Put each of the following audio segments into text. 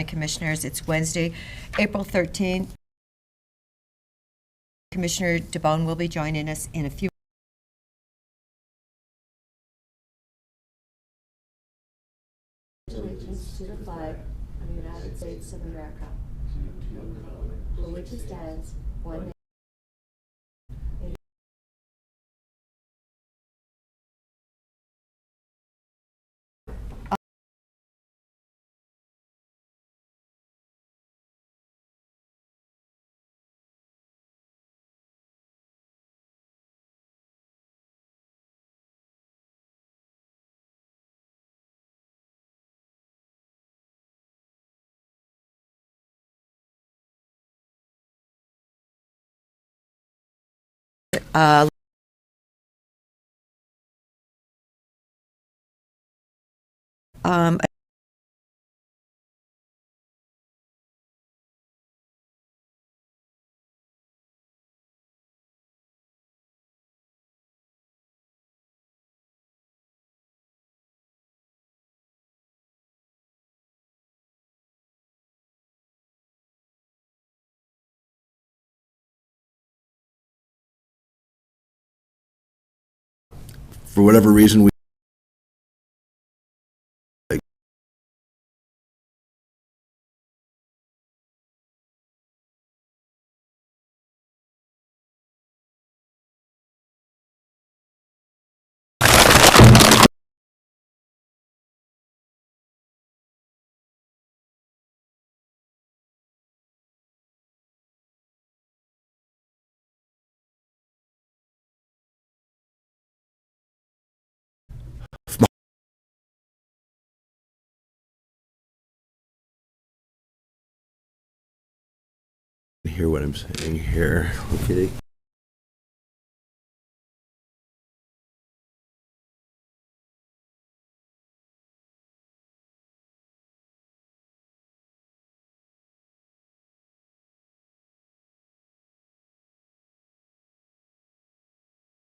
County Commissioners. It's Wednesday, April 13th. Commissioner DeBonne will be joining us in a few. Allegiance to the flag of the United States of America, for which it stands, one nation. Um, For whatever reason, we hear what I'm saying here. Okay.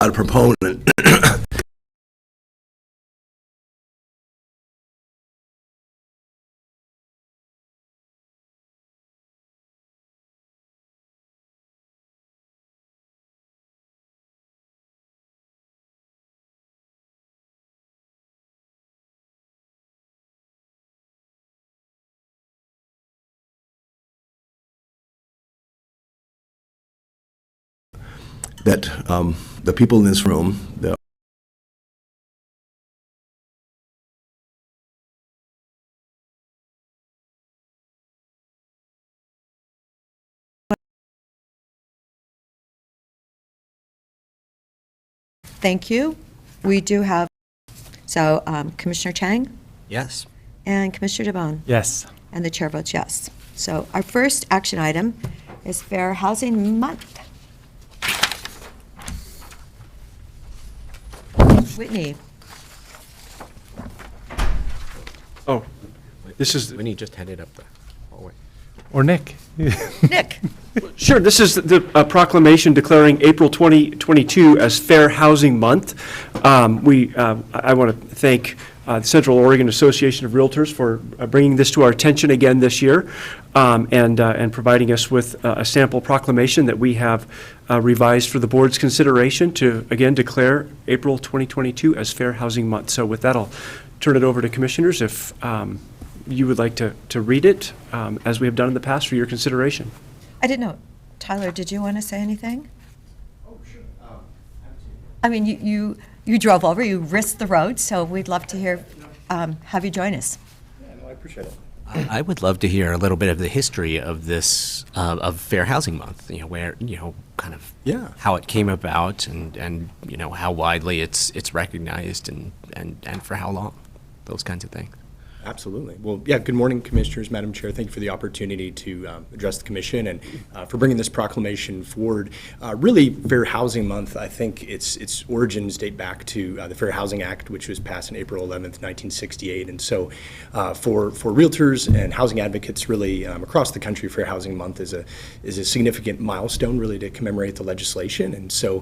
A proponent. That the people in this room, Thank you. We do have, so Commissioner Chang Yes. and Commissioner DeBonne. Yes. And the chair votes yes. So our first action item is Fair Housing Month. Whitney. Oh, this is, Winnie just headed up the hallway. Or Nick. Nick. sure, this is the proclamation declaring April 2022 as Fair Housing Month. I want to thank the Central Oregon Association of Realtors for bringing this to our attention again this year, and providing us with a sample proclamation that we have revised for the board's consideration to, again, declare April 2022 as Fair Housing Month. So with that, I'll turn it over to commissioners if you would like to read it, as we have done in the past, for your consideration. I didn't know. Tyler, did you want to say anything? Oh, sure. I mean, you drove over, you risked the road, so we'd love to hear, have you join us. Yeah, no, I appreciate it. I would love to hear a little bit of the history of this, of Fair Housing Month, where, kind of how it came about and how widely it's recognized and for how long, those kinds of things. Absolutely. Well, yeah, good morning, Commissioners, Madam Chair. Thank you for the opportunity to address the Commission and for bringing this proclamation forward. Really, Fair Housing Month, I think its origins date back to the Fair Housing Act, which was passed on April 11th, 1968. And so for realtors and housing advocates really across the country, Fair Housing Month is a significant milestone really to commemorate the legislation. And so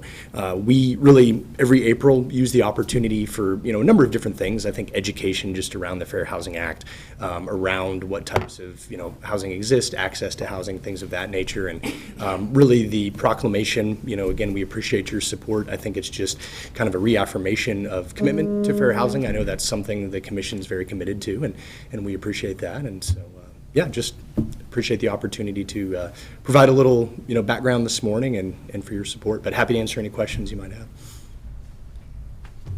we really, every April, use the opportunity for, a number of different things. I think education just around the Fair Housing Housing Act around what types of, housing exist, access to housing, things of that nature. And really the proclamation, again, we appreciate your support. I think it's just kind of a reaffirmation of commitment to fair housing. I know that's something the Commission's very committed to, and we appreciate that. And so, yeah, just appreciate the opportunity to provide a little, background this morning and for your support. But happy to answer any questions you might have.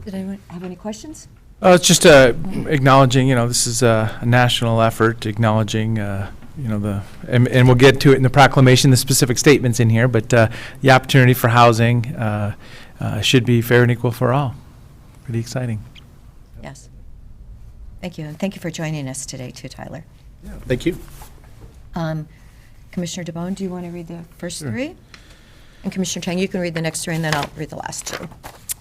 Did anyone have any questions? It's just acknowledging, this is a national effort, acknowledging, and we'll get to it in the proclamation, the specific statements in here, but the opportunity for housing should be fair and equal for all. Pretty exciting. Yes. Thank you. And thank you for joining us today, too, Tyler. Yeah, thank you. Commissioner DeBonne, do you want to read the first three? And Commissioner Chang, you can read the next three, and then I'll read the last two.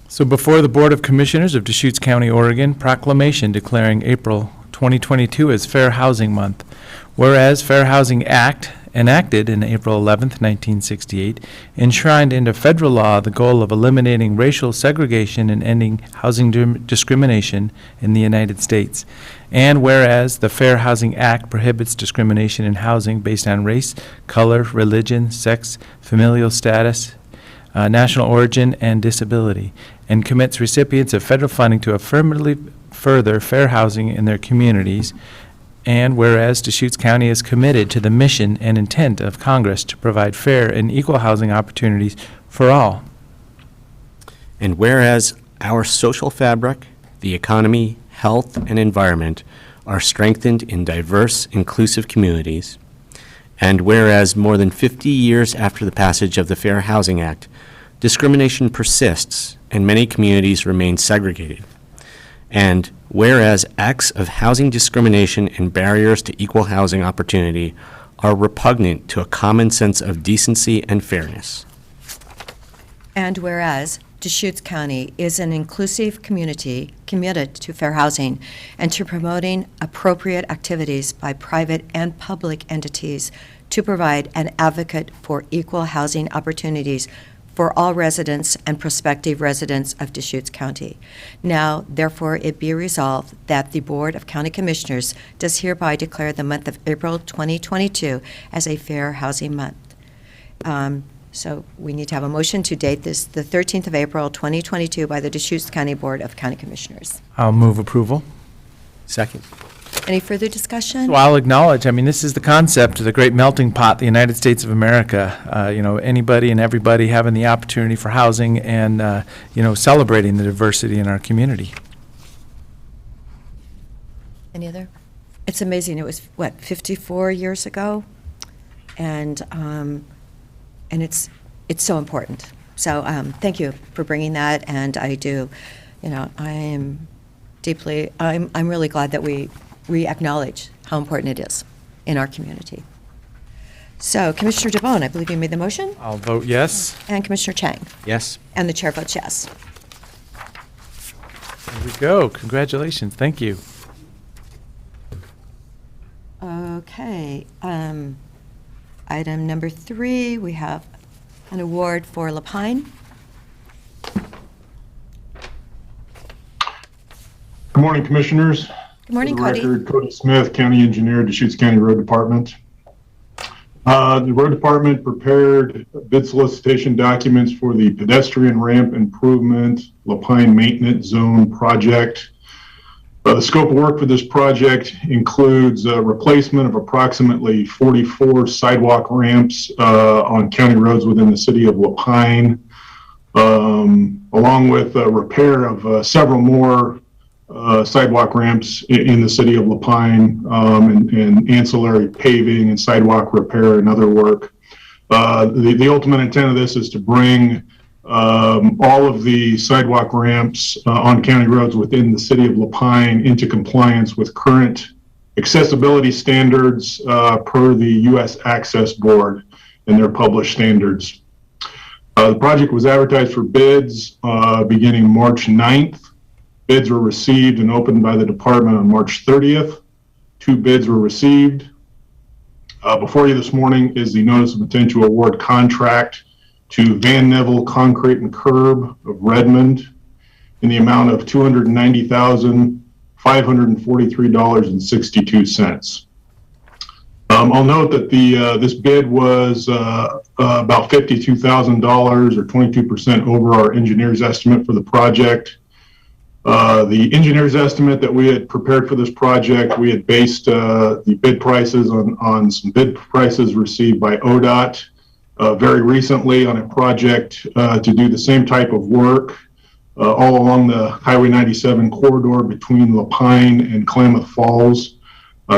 So before the Board of Commissioners of Deschutes County, Oregon, proclamation declaring April 2022 as Fair Housing Month. Whereas Fair Housing Act, enacted in April 11th, 1968, enshrined into federal law the goal of eliminating racial segregation and ending housing discrimination in the United States. And whereas the Fair Housing Act prohibits discrimination in housing based on race, color, religion, sex, familial status, national origin, and disability, and commits recipients of federal funding to affirmatively further fair housing in their communities. And whereas Deschutes County is committed to the mission and intent of Congress to provide fair and equal housing opportunities for all. And whereas our social fabric, the economy, health, and environment are strengthened in diverse, inclusive communities, and whereas more than 50 years after the passage of the Fair Housing Act, discrimination persists and many communities remain segregated. And whereas acts of housing discrimination and barriers to equal housing opportunity are repugnant to a common sense of decency and fairness. And whereas Deschutes County is an inclusive community committed to fair housing and to promoting appropriate activities by private and public entities to provide an advocate for equal housing opportunities for all residents and prospective residents of Deschutes County. Now, therefore, it be resolved that the Board of County Commissioners does hereby declare the month of April 2022 as a Fair Housing Month. So we need to have a motion to date this the 13th of April 2022 by the Deschutes County Board of County Commissioners. I'll move approval. Second. Any further discussion? So I'll acknowledge, this is the concept of the great melting pot, the United States of America. Anybody and everybody having the opportunity for housing and, celebrating the diversity in our community. Any other? It's amazing. It was, 54 years ago? And it's so important. So thank you for bringing that. And I do, I'm really glad that we acknowledge how important it is in our community. So Commissioner DeBonne, I believe you made the motion, I'll vote yes. and Commissioner Chang, Yes. and the chair votes yes. There we go. Congratulations. Thank you. Okay. Item number 3, we have an award for Lapine. Good morning, Commissioners. Good morning, For the Cody. record, Cody Smith, County Engineer, Deschutes County Road Department. The Road Department prepared bid solicitation documents for the pedestrian ramp improvement Lapine Maintenance Zone project. The scope of work for this project includes replacement of approximately 44 sidewalk ramps on county roads within the city of Lapine, along with repair of several more sidewalk ramps in the city of Lapine, and ancillary paving and sidewalk repair and other work. The ultimate intent of this is to bring all of the sidewalk ramps on county roads within the city of Lapine into compliance with current accessibility standards per the U.S. Access Board and their published standards. The project was advertised for bids beginning March 9th. Bids were received and opened by the department on March 30th. 2 bids were received. Before you this morning is the notice of potential award contract to Van Neville Concrete and Curb of Redmond in the amount of $290,4 $543.62. I'll note that this bid was about $52,000 or 22% over our engineer's estimate for the project. The engineer's estimate that we had prepared for this project, we had based the bid prices on some bid prices received by ODOT very recently on a project to do the same type of work all along the Highway 97 corridor between Lapine and Klamath Falls.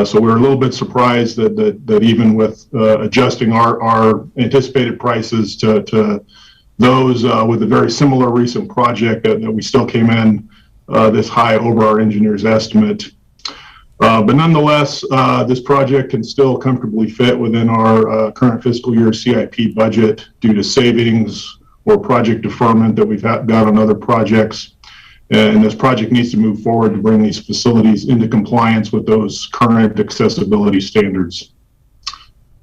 So we're a little bit surprised that even with adjusting our anticipated prices to those with a very similar recent project that we still came in this high over our engineer's estimate. But nonetheless, this project can still comfortably fit within our current fiscal year CIP budget due to savings or project deferment that we've got on other projects. And this project needs to move forward to bring these facilities into compliance with those current accessibility standards.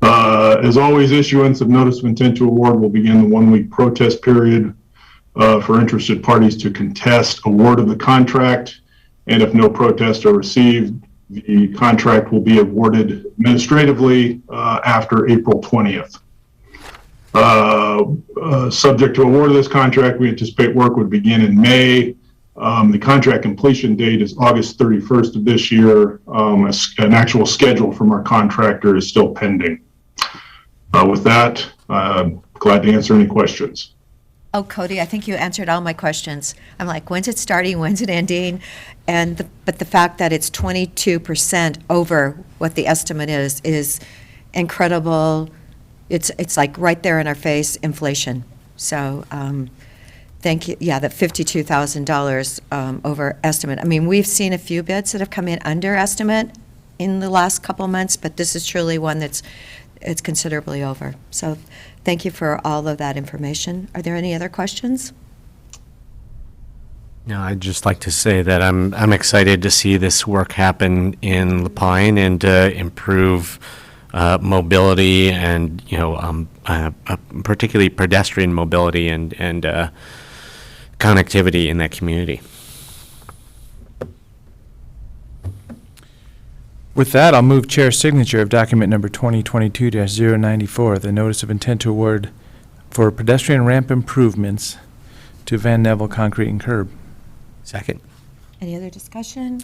As always, issuance of notice of intent to award will begin the 1-week protest period for interested parties to contest award of the contract. And if no protests are received, the contract will be awarded administratively after April 20th. Subject to award of this contract, we anticipate work would begin in May. The contract completion date is August 31st of this year. An actual schedule from our contractor is still pending. With that, glad to answer any questions. Oh, Cody, I think you answered all my questions. I'm like, when's it starting? When's it ending? But the fact that it's 22% over what the estimate is incredible. It's like right there in our face, inflation. So thank you. Yeah, that $52,000 over estimate. I mean, we've seen a few bids that have come in under estimate in the last couple months, but this is truly one it's considerably over. So thank you for all of that information. Are there any other questions? No, I'd just like to say that I'm excited to see this work happen in Lapine and improve mobility and particularly pedestrian mobility and connectivity in that community. With that, I'll move Chair's signature of document number 2022-094, the notice of intent to award for pedestrian ramp improvements to Van Neville Concrete and Curb. Second. Any other discussion?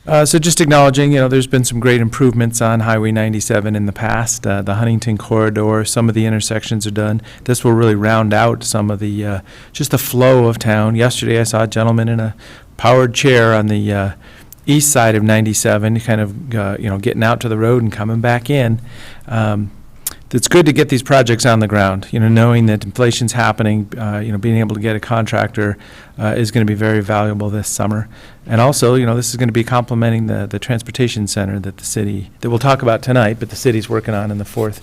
So just acknowledging, there's been some great improvements on Highway 97 in the past. The Huntington corridor, some of the intersections are done. This will really round out some of the, just the flow of town. Yesterday, I saw a gentleman in a powered chair on the east side of 97, kind of, getting out to the road and coming back in. It's good to get these projects on the ground, knowing that inflation's happening, being able to get a contractor is going to be very valuable this summer. And also, this is going to be complementing the transportation center that that we'll talk about tonight, but the city's working on in the fourth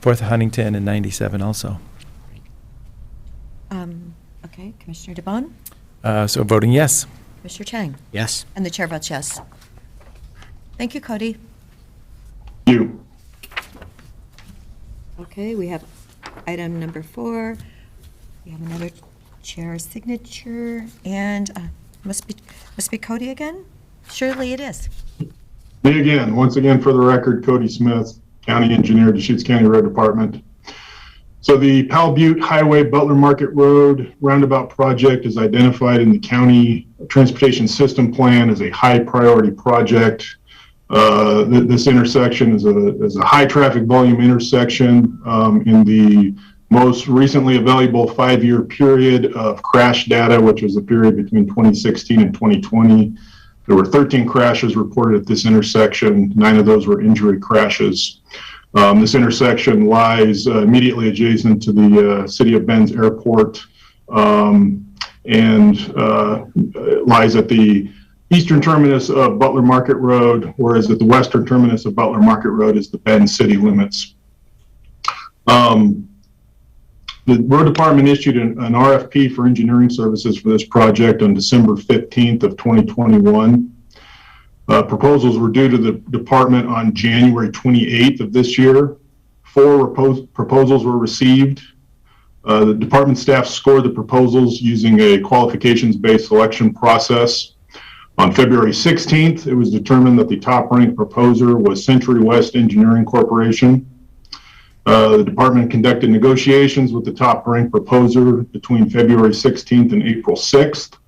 Huntington and 97 also. Okay, Commissioner DeBonne? So voting yes. Mr. Chang? Yes. And the chair votes yes. Thank you, Cody. Thank you. Okay, we have item number 4. We have another chair signature, and must be Cody again? Surely it is. Me again. Once again, for the record, Cody Smith, County Engineer, Deschutes County Road Department. So the Powell Butte Highway Butler Market Road roundabout project is identified in the county transportation system plan as a high priority project. This intersection is a high traffic volume intersection in the most recently available 5-year period of crash data, which was the period between 2016 and 2020. There were 13 crashes reported at this intersection. 9 of those were injury crashes. This intersection lies immediately adjacent to the City of Bend's airport and lies at the eastern terminus of Butler Market Road, whereas at the western terminus of Butler Market Road is the Bend city limits. The road department issued an RFP for engineering services for this project on December 15th of 2021. Proposals were due to the department on January 28th of this year. 4 proposals were received. The department staff scored the proposals using a qualifications-based selection process. On February 16th, it was determined that the top-ranked proposer was Century West Engineering Corporation. The department conducted negotiations with the top-ranked proposer between February 16th and April 6th.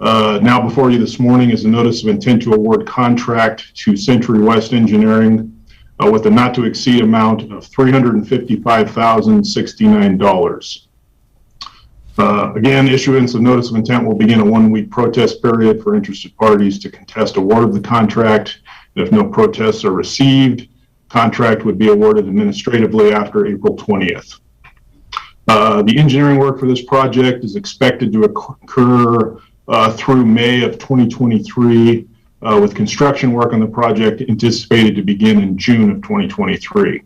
Now before you this morning is a notice of intent to award contract to Century West Engineering with a not-to-exceed amount of $355,069. Again, issuance of notice of intent will begin a 1-week protest period for interested parties to contest award of the contract. If no protests are received, contract would be awarded administratively after April 20th. The engineering work for this project is expected to occur through May of 2023, with construction work on the project anticipated to begin in June of 2023.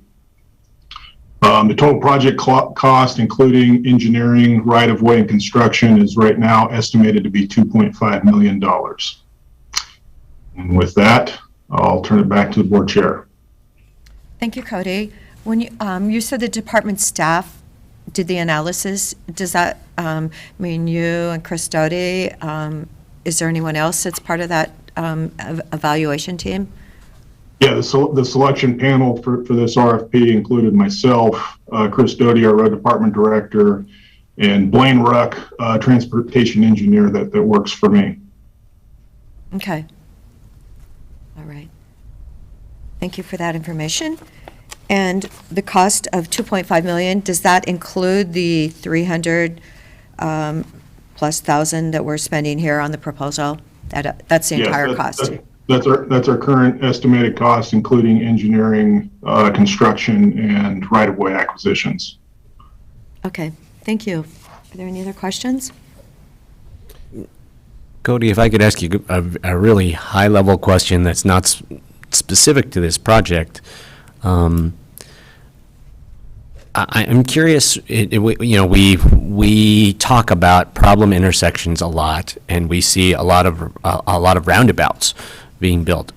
The total project cost, including engineering, right-of-way, and construction, is right now estimated to be $2.5 million. And with that, I'll turn it back to the board chair. Thank you, Cody. When you said the department staff did the analysis, does that mean you and Chris Doty? Is there anyone else that's part of that evaluation team? Yeah, the selection panel for this RFP included myself, Chris Doty, our road department director, and Blaine Ruck, transportation engineer that works for me. Okay. All right. Thank you for that information. And the cost of $2.5 million, does that include the 300 plus thousand that we're spending here on the proposal? That's the entire cost. That's our current estimated cost, including engineering, construction, and right-of-way acquisitions. Okay, thank you. Are there any other questions? Cody, if I could ask you a really high-level question that's not specific to this project. I'm curious, we talk about problem intersections a lot, and we see a lot of roundabouts being built.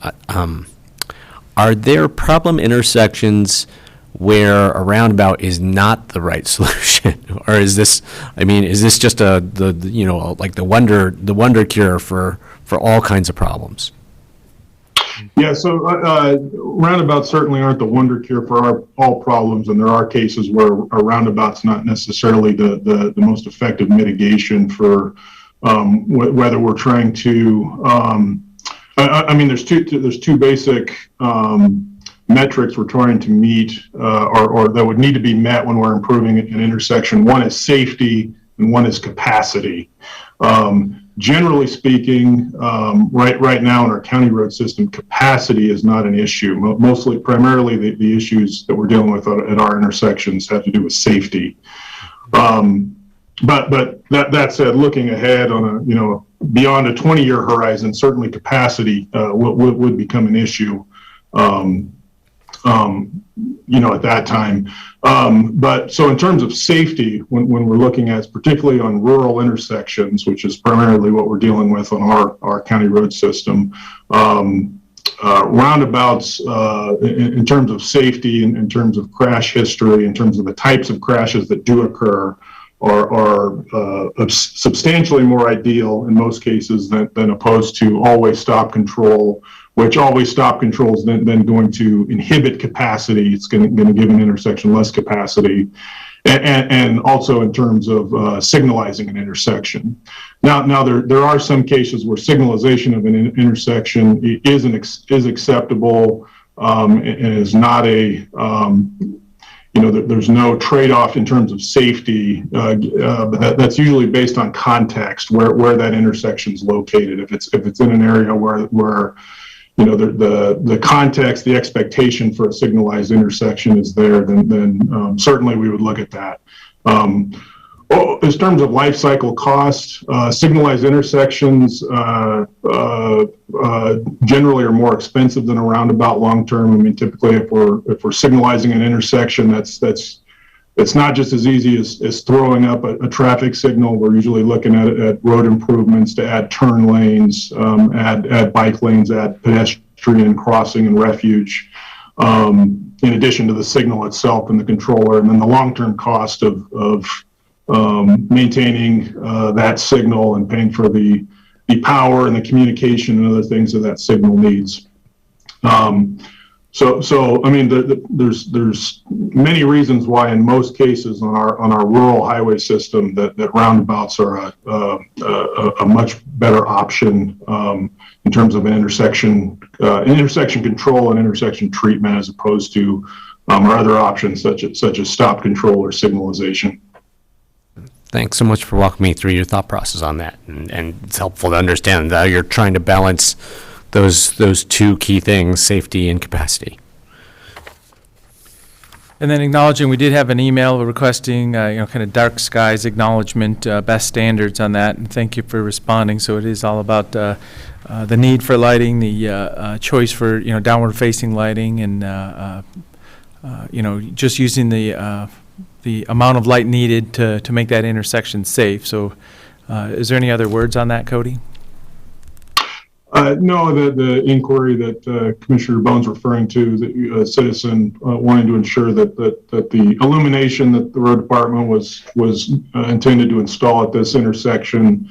Are there problem intersections where a roundabout is not the right solution, or is this just the wonder cure for all kinds of problems? Yeah, so roundabouts certainly aren't the wonder cure for all problems, and there are cases where a roundabout's not necessarily the most effective mitigation for whether we're trying to. There's two basic metrics we're trying to meet, or that would need to be met when we're improving an intersection. One is safety, and one is capacity. Generally speaking, right now in our county road system, capacity is not an issue. Primarily, the issues that we're dealing with at our intersections have to do with safety. But that said, looking ahead on beyond a 20-year horizon, certainly capacity would become an issue. At that time. But so in terms of safety, when we're looking at, particularly on rural intersections, which is primarily what we're dealing with on our county road system, roundabouts, in terms of safety, in terms of crash history, in terms of the types of crashes that do occur, are substantially more ideal in most cases than opposed to always stop control, which always stop control is then going to inhibit capacity. It's going to give an intersection less capacity. And also in terms of signalizing an intersection. Now there are some cases where signalization of an intersection is acceptable and is not a there's no trade-off in terms of safety, but that's usually based on context, where that intersection is located. If it's in an area where the context, the expectation for a signalized intersection is there, then certainly we would look at that. In terms of life cycle cost, signalized intersections generally are more expensive than a roundabout long term. Typically, if we're signalizing an intersection, it's not just as easy as throwing up a traffic signal. We're usually looking at road improvements to add turn lanes, add bike lanes, add pedestrian crossing and refuge, in addition to the signal itself and the controller, and then the long-term cost of maintaining that signal and paying for the the power and the communication and other things that that signal needs. So I mean, there's many reasons why, in most cases, on our rural highway system, that roundabouts are a much better option in terms of an intersection control and intersection treatment, as opposed to our other options such as stop control or signalization. Thanks so much for walking me through your thought process on that, and it's helpful to understand how you're trying to balance those two key things, safety and capacity. And then acknowledging, we did have an email requesting, kind of dark skies acknowledgement, best standards on that, and thank you for responding. So it is all about the need for lighting, the choice for, downward facing lighting, and, just using the amount of light needed to make that intersection safe. So is there any other words on that, Cody? No, the inquiry that Commissioner Bone's referring to, the citizen wanting to ensure that the illumination that the road department was intended to install at this intersection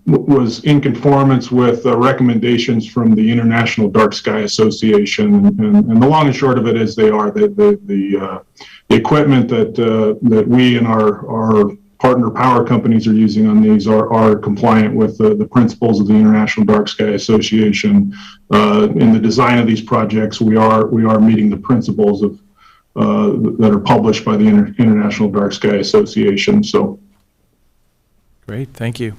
was in conformance with recommendations from the International Dark Sky Association, and the long and short of it is they are the equipment that we and our partner power companies are using on these are compliant with the principles of the International Dark Sky Association. In the design of these projects, we are meeting the principles of that are published by the International Dark Sky Association. So, great, thank you.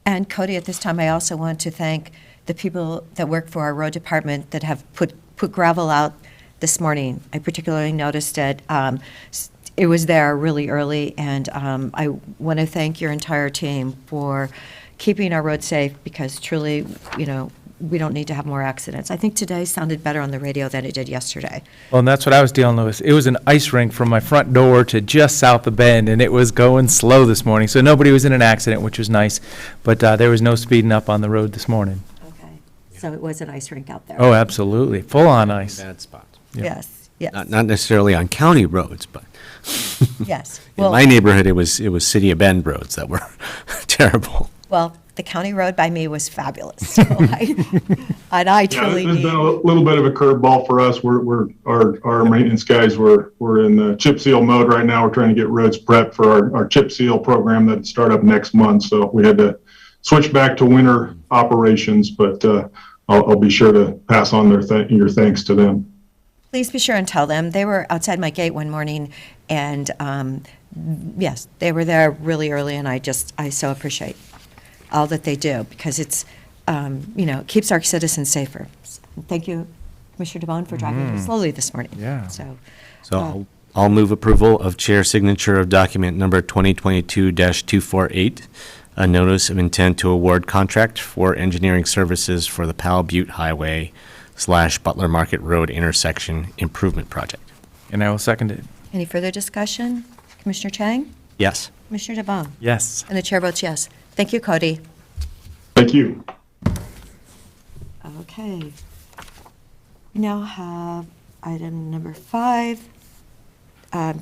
And Cody, at this time, I also want to thank the people that work for our road department that have put gravel out this morning. I particularly noticed it. It was there really early, and I want to thank your entire team for keeping our roads safe, because truly, we don't need to have more accidents. I think today sounded better on the radio than it did yesterday. Well, and that's what I was dealing with. It was an ice rink from my front door to just south of Bend, and it was going slow this morning. So nobody was in an accident, which was nice, but there was no speeding up on the road this morning. Okay. So it was an ice rink out there. Oh, absolutely, full on ice. Bad spots. Yes, yes. Not necessarily on county roads, but Yes. in my neighborhood, it was City of Bend roads that were terrible. Well, the county road by me was fabulous. So I truly there's need. been a little bit of a curveball for us. Our maintenance guys we're in the chip seal mode right now. We're trying to get roads prepped for our chip seal program that start up next month. So we had to switch back to winter operations, but I'll be sure to pass on your thanks to them. Please be sure and tell them. They were outside my gate one morning, and yes, they were there really early, and I so appreciate all that they do, because it's, it keeps our citizens safer. Thank you, Commissioner DeBonne, for driving slowly this morning. Yeah. So I'll move approval of chair signature of document number 2022-248, a notice of intent to award contract for engineering services for the Powell Butte Highway / Butler Market Road intersection improvement project. And I will second it. Any further discussion? Commissioner Chang? Yes. Commissioner DeBonne? Yes. And the chair votes yes. Thank you, Cody. Thank you. Okay. We now have item number 5,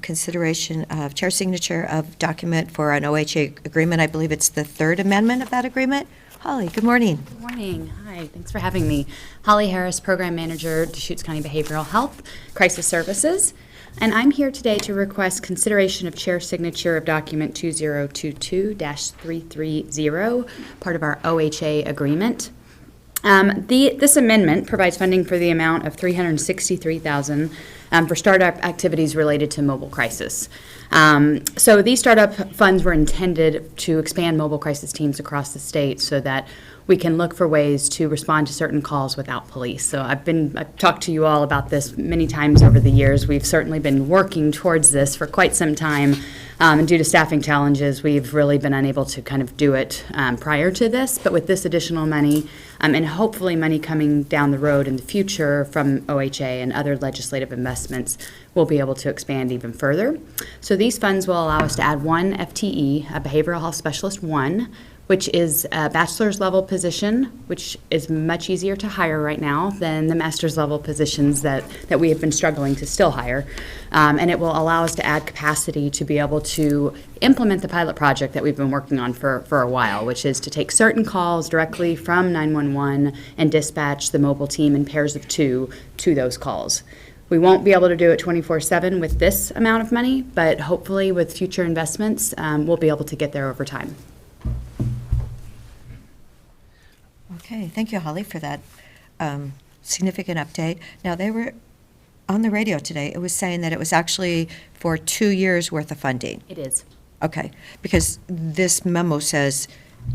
consideration of chair signature of document for an OHA agreement. I believe it's the third amendment of that agreement. Holly, good morning. Good morning. Hi, thanks for having me. Holly Harris, Program Manager, Deschutes County Behavioral Health Crisis Services. And I'm here today to request consideration of chair signature of document 2022-330, part of our OHA agreement. This amendment provides funding for the amount of $363,000 for startup activities related to mobile crisis. So these startup funds were intended to expand mobile crisis teams across the state so that we can look for ways to respond to certain calls without police. So I've talked to you all about this many times over the years. We've certainly been working towards this for quite some time. And due to staffing challenges, we've really been unable to kind of do it prior to this. But with this additional money, and hopefully money coming down the road in the future from OHA and other legislative investments, we'll be able to expand even further. So these funds will allow us to add one FTE, a Behavioral Health Specialist 1, which is a bachelor's level position, which is much easier to hire right now than the master's level positions that we have been struggling to still hire. And it will allow us to add capacity to be able to implement the pilot project that we've been working on for a while, which is to take certain calls directly from 911 and dispatch the mobile team in pairs of 2 to those calls. We won't be able to do it 24/7 with this amount of money, but hopefully with future investments, we'll be able to get there over time. Okay, thank you, Holly, for that significant update. Now, they were on the radio today. It was saying that it was actually for 2 years' worth of funding. It is. Okay, because this memo says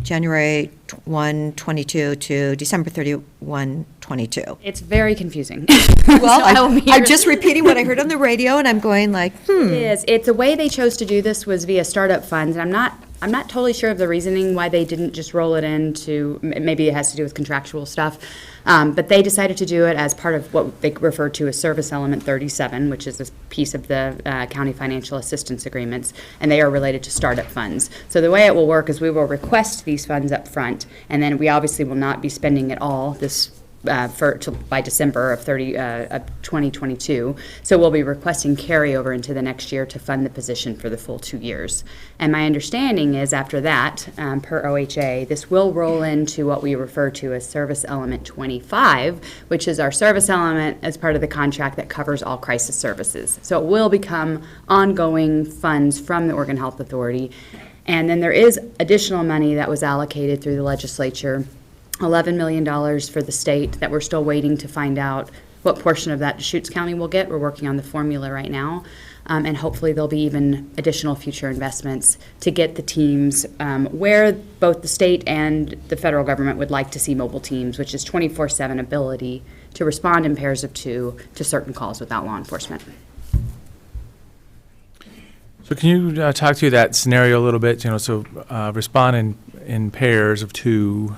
January 1, 22 to December 31, 22. It's very confusing. Well, So I will be I'm just repeating what I heard on the radio, and I'm going like, It is. It's the way they chose to do this was via startup funds, and I'm not totally sure of the reasoning why they didn't just roll it into, maybe it has to do with contractual stuff, but they decided to do it as part of what they refer to as Service Element 37, which is this piece of the county financial assistance agreements, and they are related to startup funds. So the way it will work is we will request these funds up front, and then we obviously will not be spending it all by December of 2022. So we'll be requesting carryover into the next year to fund the position for the full 2 years. And my understanding is after that, per OHA, this will roll into what we refer to as Service Element 25, which is our service element as part of the contract that covers all crisis services. So it will become ongoing funds from the Oregon Health Authority. And then there is additional money that was allocated through the legislature, $11 million for the state that we're still waiting to find out what portion of that Deschutes County will get. We're working on the formula right now. And hopefully there'll be even additional future investments to get the teams where both the state and the federal government would like to see mobile teams, which is 24/7 ability to respond in pairs of 2 to certain calls without law enforcement. So can you talk through that scenario a little bit? Respond in pairs of 2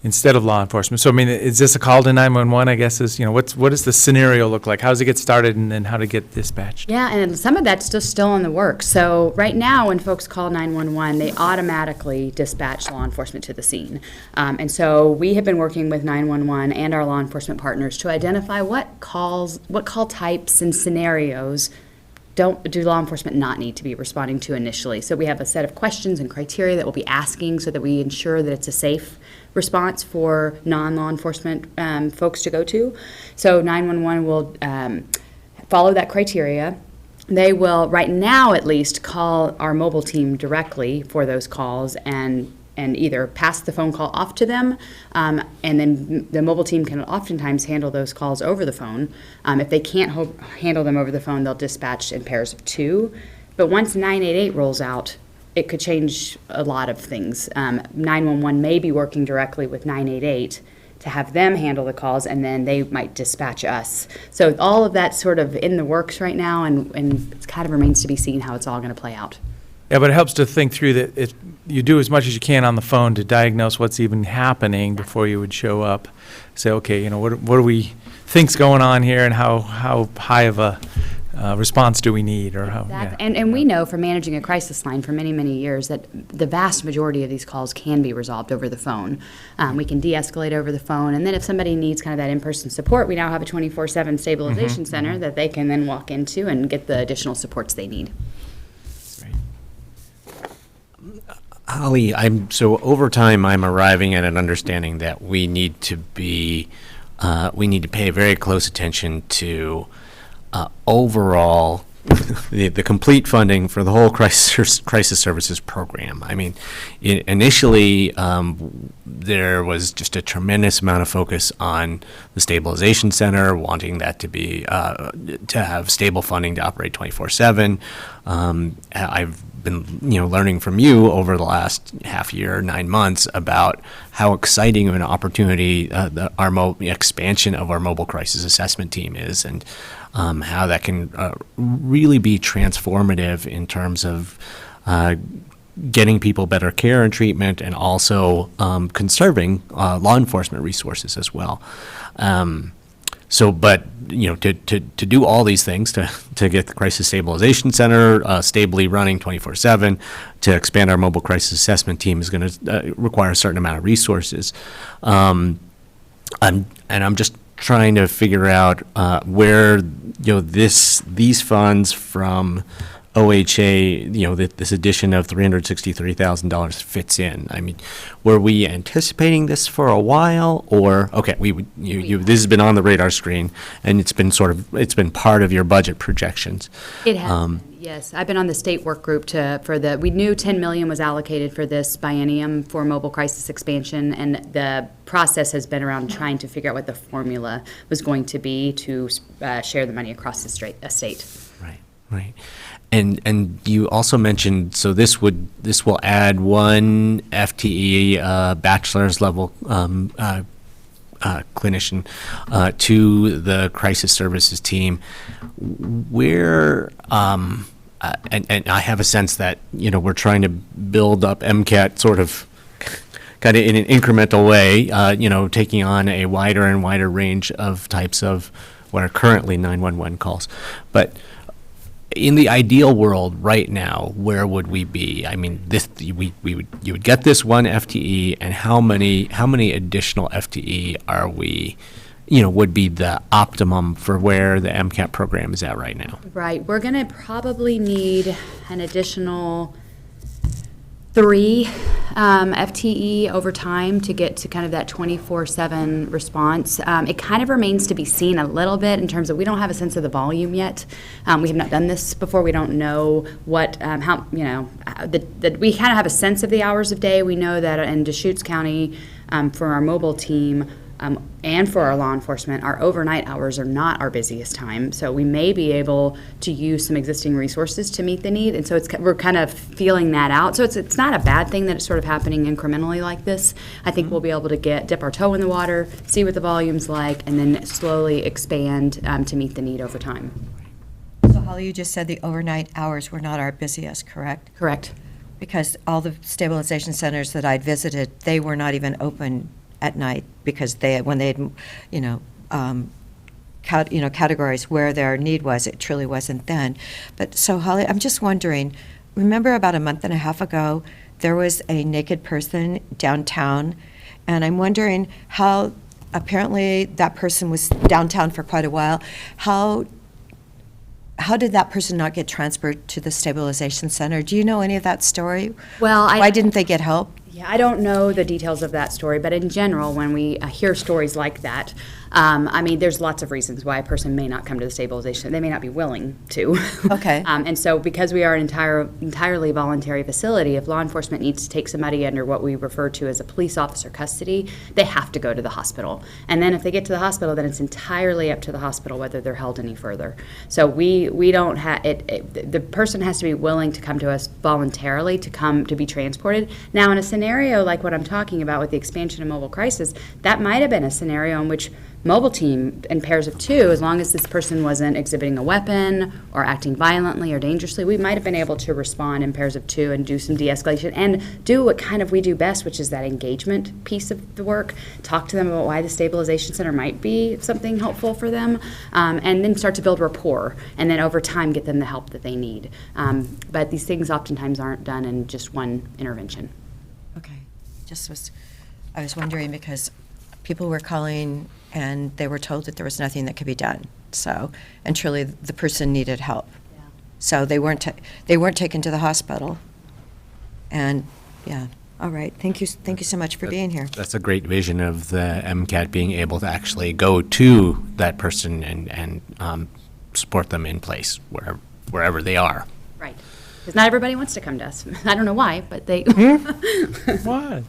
instead of law enforcement. So, I mean, is this a call to 911, I guess, what does the scenario look like? How does it get started and then how to get dispatched? Yeah, and some of that's still in the works. So right now, when folks call 911, they automatically dispatch law enforcement to the scene. And so we have been working with 911 and our law enforcement partners to identify what call types and scenarios do law enforcement not need to be responding to initially. So we have a set of questions and criteria that we'll be asking so that we ensure that it's a safe response for non-law enforcement folks to go to. So 911 will follow that criteria. They will, right now at least, call our mobile team directly for those calls and either pass the phone call off to them, and then the mobile team can oftentimes handle those calls over the phone. If they can't handle them over the phone, they'll dispatch in pairs of 2. But once 988 rolls out, it could change a lot of things. 911 may be working directly with 988 to have them handle the calls, and then they might dispatch us. So all of that's sort of in the works right now, and it kind of remains to be seen how it's all going to play out. Yeah, but it helps to think through that you do as much as you can on the phone to diagnose what's even happening before you would show up. Say, okay, what do we think's going on here, and how high of a response do we need, or how? Exactly. Yeah. And we know from managing a crisis line for many, many years that the vast majority of these calls can be resolved over the phone. We can de-escalate over the phone, and then if somebody needs kind of that in-person support, we now have a 24/7 stabilization center that they can then walk into and get the additional supports they need. Holly, so over time, I'm arriving at an understanding that we need to pay very close attention to overall the complete funding for the whole crisis services program. I mean, initially there was just a tremendous amount of focus on the stabilization center, wanting that to be to have stable funding to operate 24/7. I've been learning from you over the last half year, 9 months, about how exciting of an opportunity our expansion of our mobile crisis assessment team is, and how that can really be transformative in terms of getting people better care and treatment, and also conserving law enforcement resources as well. So, but, to do all these things, to get the Crisis Stabilization Center stably running 24/7, to expand our mobile crisis assessment team is going to require a certain amount of resources. I'm just trying to figure out where, these funds from OHA, this addition of $363,000 fits in. I mean, were we anticipating this for a while, or, okay, this has been on the radar screen, and it's been part of your budget projections. It has, yes. I've been on the state work group we knew 10 million was allocated for this biennium for mobile crisis expansion, and the process has been around trying to figure out what the formula was going to be to share the money across the state. Right. And you also mentioned, so this will add one FTE, bachelor's level clinician to the crisis services team. Where, and I have a sense that, we're trying to build up MCAT sort of kind of in an incremental way, taking on a wider and wider range of types of what are currently 911 calls. But in the ideal world right now, where would we be? I mean, you would get this one FTE, and how many additional FTE are we, would be the optimum for where the MCAT program is at right now? Right. We're going to probably need an additional 3 FTE over time to get to kind of that 24/7 response. It kind of remains to be seen a little bit in terms of we don't have a sense of the volume yet. We have not done this before. We don't know what, how, we kind of have a sense of the hours of day. We know that in Deschutes County, for our mobile team, and for our law enforcement, our overnight hours are not our busiest time. So we may be able to use some existing resources to meet the need. And so we're kind of feeling that out. So it's not a bad thing that it's sort of happening incrementally like this. I think we'll be able to dip our toe in the water, see what the volume's like, and then slowly expand to meet the need over time. So Holly, you just said the overnight hours were not our busiest, correct? Correct. Because all the stabilization centers that I'd visited, they were not even open at night because when they had, categories where their need was, it truly wasn't then. But so Holly, I'm just wondering, remember about a month and a half ago, there was a naked person downtown, and I'm wondering how, apparently that person was downtown for quite a while, how did that person not get transferred to the stabilization center? Do you know any of that story? Well, why didn't they get help? Yeah, I don't know the details of that story, but in general, when we hear stories like that, there's lots of reasons why a person may not come to the stabilization. They may not be willing to. Okay. And so because we are an entirely voluntary facility, if law enforcement needs to take somebody under what we refer to as a police officer custody, they have to go to the hospital. And then if they get to the hospital, then it's entirely up to the hospital whether they're held any further. So we don't have it. The person has to be willing to come to us voluntarily to be transported. Now, in a scenario like what I'm talking about with the expansion of mobile crisis, that might have been a scenario in which mobile team in pairs of 2, as long as this person wasn't exhibiting a weapon or acting violently or dangerously, we might have been able to respond in pairs of 2 and do some de-escalation and do what kind of we do best, which is that engagement piece of the work, talk to them about why the stabilization center might be something helpful for them, and then start to build rapport, and then over time get them the help that they need. But these things oftentimes aren't done in just one intervention. Okay. I was wondering because people were calling and they were told that there was nothing that could be done. So, and truly the person needed help. Yeah. So they weren't taken to the hospital. And yeah, all right. Thank you so much for being here. That's a great vision of the MCAT being able to actually go to that person and support them in place wherever they are. Right. Because not everybody wants to come to us. I don't know why, but they. What?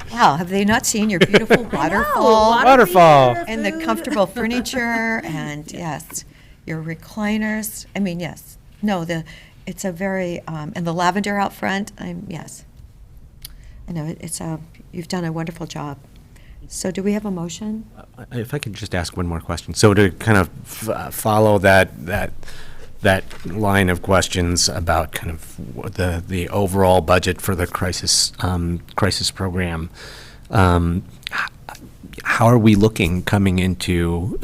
Wow, have they not seen your beautiful waterfall? Waterfall. And the comfortable furniture and yes, your recliners. I mean, yes. No, it's a very, and the lavender out front, yes. I know, you've done a wonderful job. So do we have a motion? If I could just ask one more question. So to kind of follow that line of questions about kind of the overall budget for the crisis program, how are we looking coming into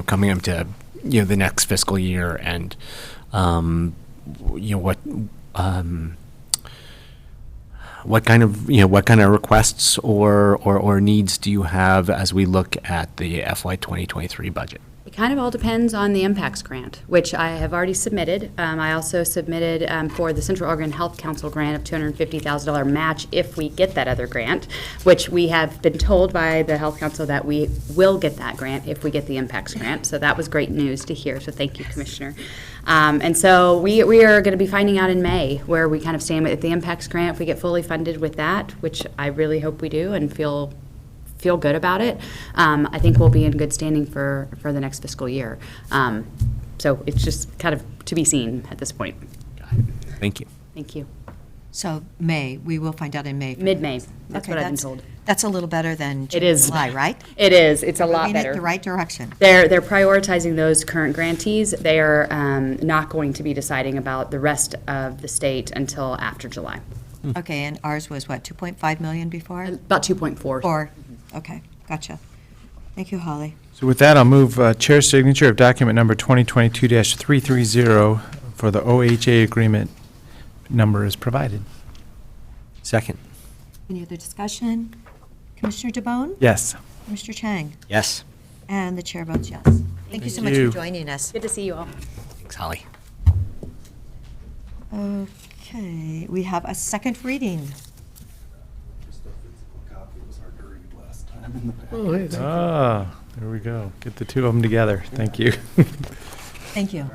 coming up to, the next fiscal year, and, what kind of requests or needs do you have as we look at the FY 2023 budget? It kind of all depends on the impacts grant, which I have already submitted. I also submitted for the Central Oregon Health Council grant of $250,000 match if we get that other grant, which we have been told by the Health Council that we will get that grant if we get the impacts grant. So that was great news to hear. So thank you, Commissioner. And so we are going to be finding out in May where we kind of stand with the impacts grant. If we get fully funded with that, which I really hope we do and feel good about it, I think we'll be in good standing for the next fiscal year. So it's just kind of to be seen at this point. Thank you. Thank you. So May, we will find out in May. Mid-May, that's Okay, what I've been told. That's a little better than June, It is. July, right? It is, it's a lot Moving in the better. right direction. They're prioritizing those current grantees. They are not going to be deciding about the rest of the state until after July. Okay, and ours was what, 2.5 million before? About 2.4. 4, okay, gotcha. Thank you, Holly. So with that, I'll move chair's signature of document number 2022-330 for the OHA agreement number is provided. Second. Any other discussion? Commissioner DeBonne? Yes. Mr. Chang? Yes. And the chair votes yes. Thank you so much you. for joining us. Good to see you all. Thanks, Holly. Okay, we have a second reading. Ah, there we go. Get the two of them together. Thank you. Thank you.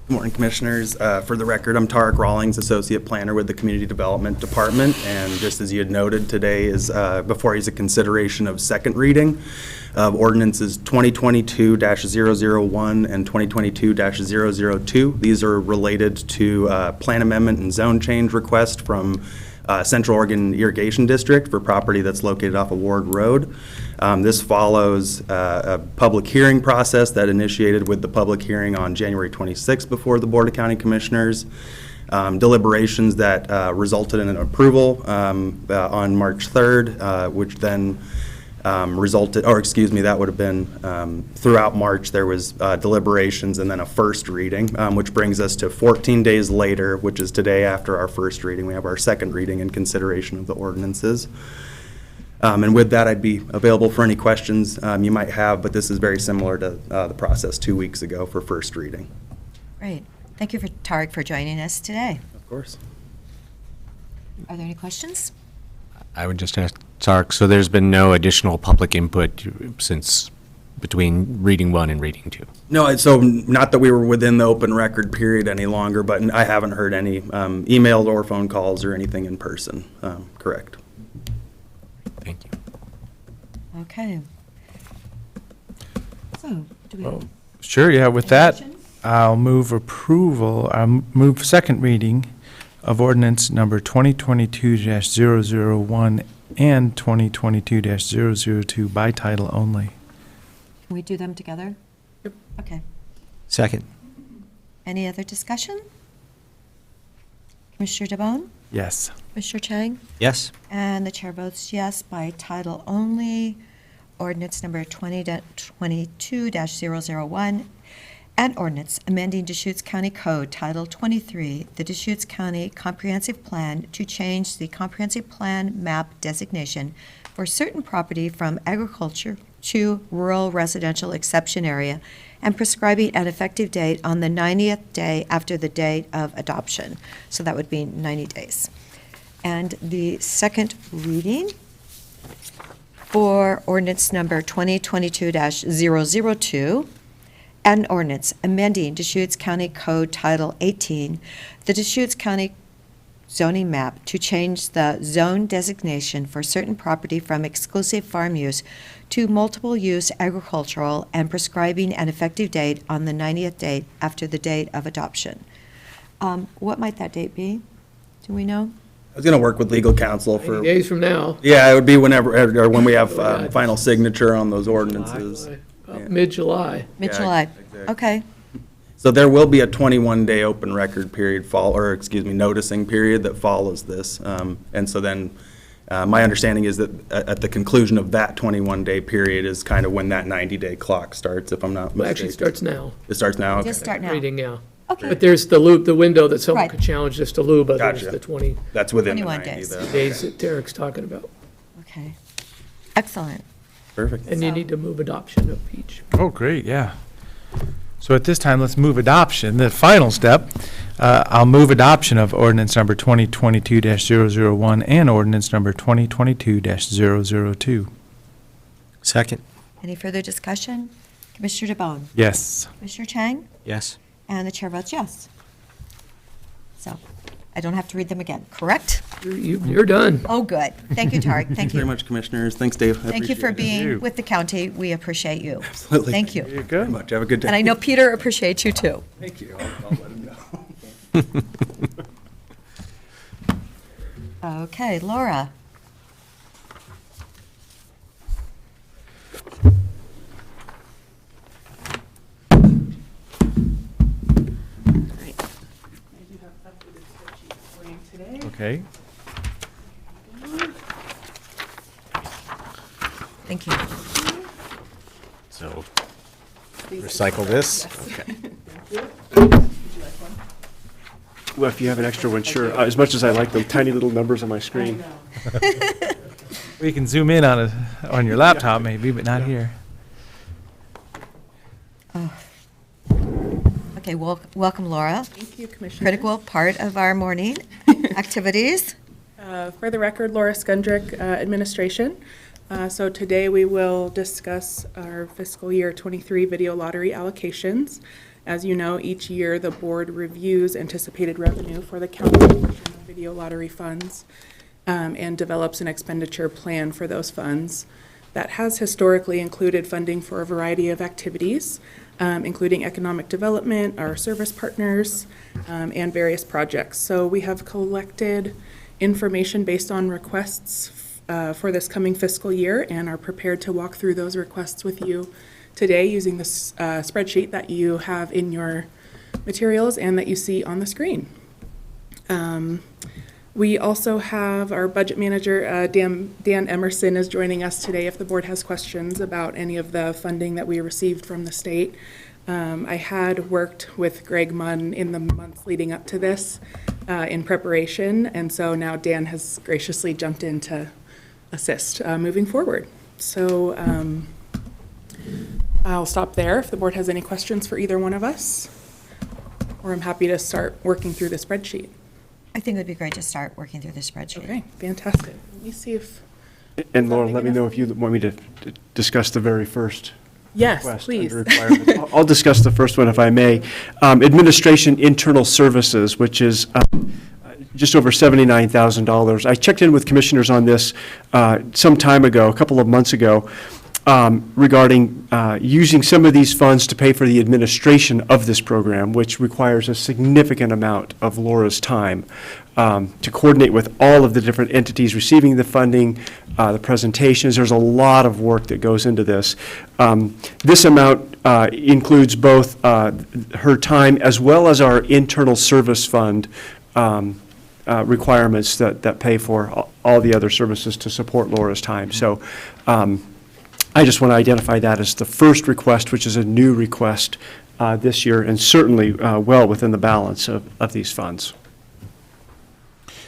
Good morning, Commissioners. For the record, I'm Tarek Rawlings, Associate Planner with the Community Development Department, and just as you had noted, today is before you is a consideration of second reading of ordinances 2022-001 and 2022-002. These are related to plan amendment and zone change request from Central Oregon Irrigation District for property that's located off of Ward Road. This follows a public hearing process that initiated with the public hearing on January 26th before the Board of County Commissioners. Deliberations that resulted in an approval on March 3rd, which then resulted, or excuse me, that would have been throughout March, there was deliberations and then a first reading, which brings us to 14 days later, which is today after our first reading. We have our second reading in consideration of the ordinances. And with that, I'd be available for any questions you might have, but this is very similar to the process 2 weeks ago for first reading. Great. Thank you, Tarek, for joining us today. Of course. Are there any questions? I would just ask Tarek, so there's been no additional public input since between reading 1 and reading 2? No, so not that we were within the open record period any longer, but I haven't heard any email or phone calls or anything in person. Correct. Thank you. Okay. So, do we have Sure, yeah, with that, motion? I'll move approval, move second reading of ordinance number 2022-001 and 2022-002 by title only. Can we do them together? Yep. Okay. Second. Any other discussion? Commissioner DeBonne? Yes. Mr. Chang? Yes. And the chair votes yes by title only. Ordinance number 2022-001, and ordinance amending Deschutes County Code Title 23, the Deschutes County Comprehensive Plan to change the comprehensive plan map designation for certain property from agriculture to rural residential exception area, and prescribing an effective date on the 90th day after the date of adoption. So that would be 90 days. And the second reading for ordinance number 2022-002, an ordinance amending Deschutes County Code Title 18, the Deschutes County zoning map to change the zone designation for certain property from exclusive farm use to multiple use agricultural, and prescribing an effective date on the 90th date after the date of adoption. What might that date be? Do we know? I was going to work with legal counsel 80 for, days from now. yeah, it would be whenever, or when we have final signature on those ordinances. Mid-July. Mid-July? exactly. Okay. So there will be a 21-day open record period noticing period that follows this. And so then, my understanding is that at the conclusion of that 21-day period is kind of when that 90-day clock starts, if I'm not mistaken. Actually, it starts now. It starts now? Okay. Just start now. Reading now. Okay. But there's the window that someone Right. could challenge this to LUBA. There's Gotcha. the 20 That's within the 21 90, days. though. days that Derek's talking about. Okay. Excellent. Perfect. And you need to move adoption of each. Oh, great, yeah. So at this time, let's move adoption, the final step. I'll move adoption of ordinance number 2022-001 and ordinance number 2022-002. Second. Any further discussion? Commissioner DeBonne? Yes. Commissioner Chang? Yes. And the chair votes yes. So I don't have to read them again, correct? You're done. Oh, good. Thank you, Tarek. Thank Thanks very you. much, Commissioners. Thanks, Dave. I Thank you for appreciate it. being with the county. We appreciate you. Absolutely. Thank you. There you Very go. much. Have a good day. And I know Peter appreciates you, too. Thank you. I'll let him know. Okay, Laura. Okay. Thank you. So recycle this. Okay. Well, if you have an extra one, sure. As much as I like the tiny little numbers on my screen. We can zoom in on your laptop maybe, but not here. Okay, welcome, Laura. Thank you, Commissioner. Critical part of our morning activities. For the record, Laura Skundrick, Administration. So today we will discuss our fiscal year 23 video lottery allocations. As you know, each year the board reviews anticipated revenue for the county portion of video lottery funds and develops an expenditure plan for those funds. That has historically included funding for a variety of activities, including economic development, our service partners, and various projects. So we have collected information based on requests for this coming fiscal year and are prepared to walk through those requests with you today using this spreadsheet that you have in your materials and that you see on the screen. We also have our budget manager, Dan Emerson, is joining us today if the board has questions about any of the funding that we received from the state. I had worked with Greg Munn in the months leading up to this in preparation, and so now Dan has graciously jumped in to assist moving forward. So I'll stop there if the board has any questions for either one of us, or I'm happy to start working through the spreadsheet. I think it would be great to start working through the spreadsheet. Okay, fantastic. Let me see if, And Laura, let me know if you want me to discuss the very first yes, request please. under requirements. I'll discuss the first one if I may. Administration Internal Services, which is just over $79,000. I checked in with commissioners on this some time ago, a couple of months ago, regarding using some of these funds to pay for the administration of this program, which requires a significant amount of Laura's time to coordinate with all of the different entities receiving the funding, the presentations. There's a lot of work that goes into this. This amount includes both her time as well as our internal service fund requirements that pay for all the other services to support Laura's time. So I just want to identify that as the first request, which is a new request this year, and certainly well within the balance of these funds.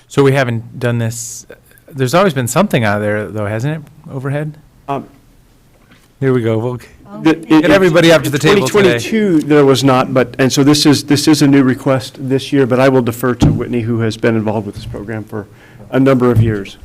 So we haven't done this, there's always been something out of there, though, hasn't it, overhead? Here we go. We'll get everybody up to the table today. 2022, there was not, and so this is a new request this year, but I will defer to Whitney, who has been involved with this program for a number of years.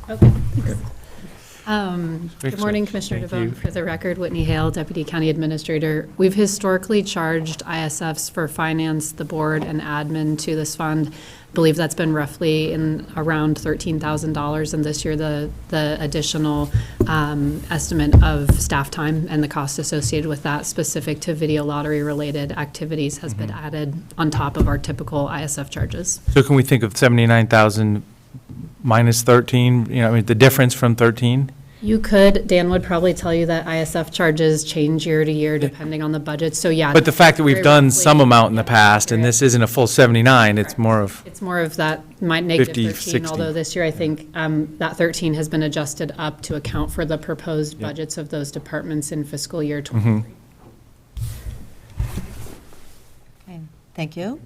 Good morning, Commissioner Thank you. DeVoe. For the record, Whitney Hale, Deputy County Administrator. We've historically charged ISFs for finance, the board, and admin to this fund. I believe that's been roughly in around $13,000, and this year the additional estimate of staff time and the cost associated with that specific to video lottery-related activities has been added on top of our typical ISF charges. So can we think of 79,000 minus 13, I mean, the difference from 13? You could, Dan would probably tell you that ISF charges change year to year depending on the budget, so yeah. But the fact that we've very done roughly some amount in the past, and accurate. this isn't a full 79, it's more of, It's more of that negative 50, 13, 60. although this year I think that 13 has been adjusted up to account for the proposed budgets of those departments in fiscal year 23. Okay, thank you.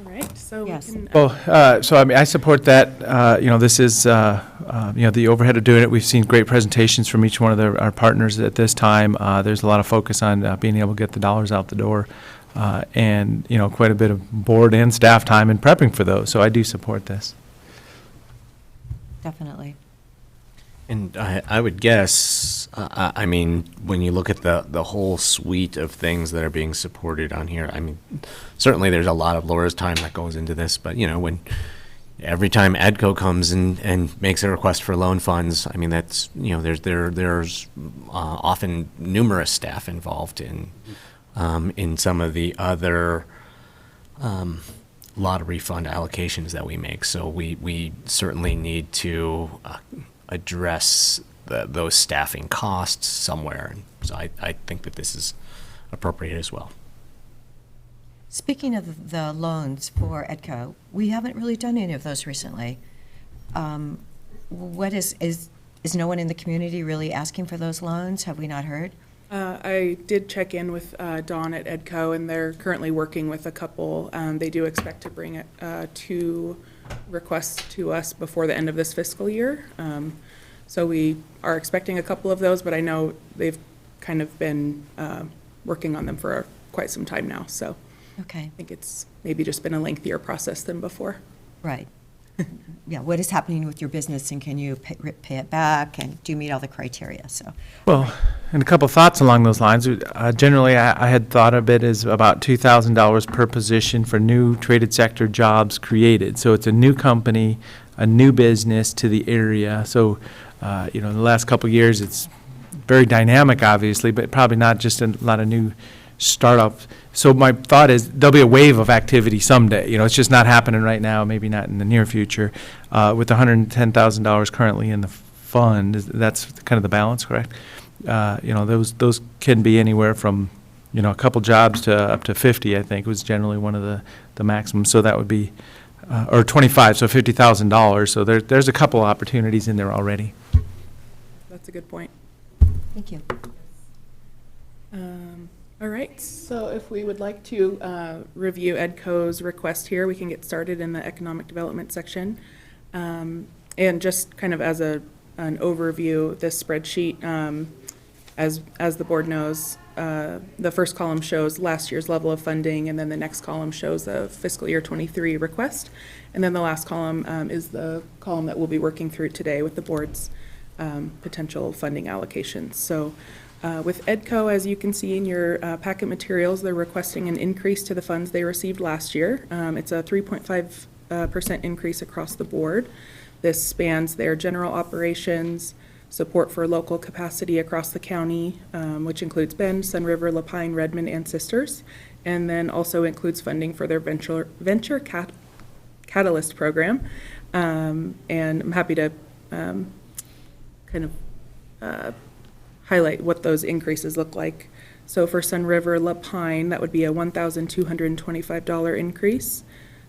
All right, so we Yes. can. well, so I mean, I support that. This is, the overhead of doing it. We've seen great presentations from each one of our partners at this time. There's a lot of focus on being able to get the dollars out the door, and, quite a bit of board and staff time in prepping for those. So I do support this. Definitely. And I would guess, I mean, when you look at the whole suite of things that are being supported on here, I mean, certainly there's a lot of Laura's time that goes into this, but, when every time EDCO comes and makes a request for loan funds, I mean, that's, there's often numerous staff involved in some of the other lottery fund allocations that we make. So we certainly need to address those staffing costs somewhere. And so I think that this is appropriate as well. Speaking of the loans for EDCO, we haven't really done any of those recently. What is no one in the community really asking for those loans? Have we not heard? I did check in with Dawn at EDCO, and they're currently working with a couple. They do expect to bring 2 requests to us before the end of this fiscal year. So we are expecting a couple of those, but I know they've kind of been working on them for quite some time now. So Okay, I think it's maybe just been a lengthier process than before. right. Yeah, what is happening with your business, and can you pay it back, and do you meet all the criteria? So, Well, and a couple thoughts along those lines. Generally, I had thought of it as about $2,000 per position for new traded sector jobs created. So it's a new company, a new business to the area. So, in the last couple of years, it's very dynamic, obviously, but probably not just a lot of new startups. So my thought is there'll be a wave of activity someday. It's just not happening right now, maybe not in the near future. With $110,000 currently in the fund, that's kind of the balance, correct? Those can be anywhere from, a couple jobs to up to 50, I think, was generally one of the maximums. So that would be, or 25, so $50,000. So there's a couple opportunities in there already. That's a good point. thank you. All right, so if we would like to review EDCO's request here, we can get started in the economic development section. And just kind of as an overview, this spreadsheet, as the board knows, the first column shows last year's level of funding, and then the next column shows a fiscal year 23 request. And then the last column is the column that we'll be working through today with the board's potential funding allocations. So with EDCO, as you can see in your packet materials, they're requesting an increase to the funds they received last year. It's a 3.5% increase across the board. This spans their general operations, support for local capacity across the county, which includes Bend, Sun River, Lapine, Redmond, and Sisters, and then also includes funding for their venture catalyst program. And I'm happy to kind of highlight what those increases look like. So for Sun River Lapine, that would be a $1,225 increase.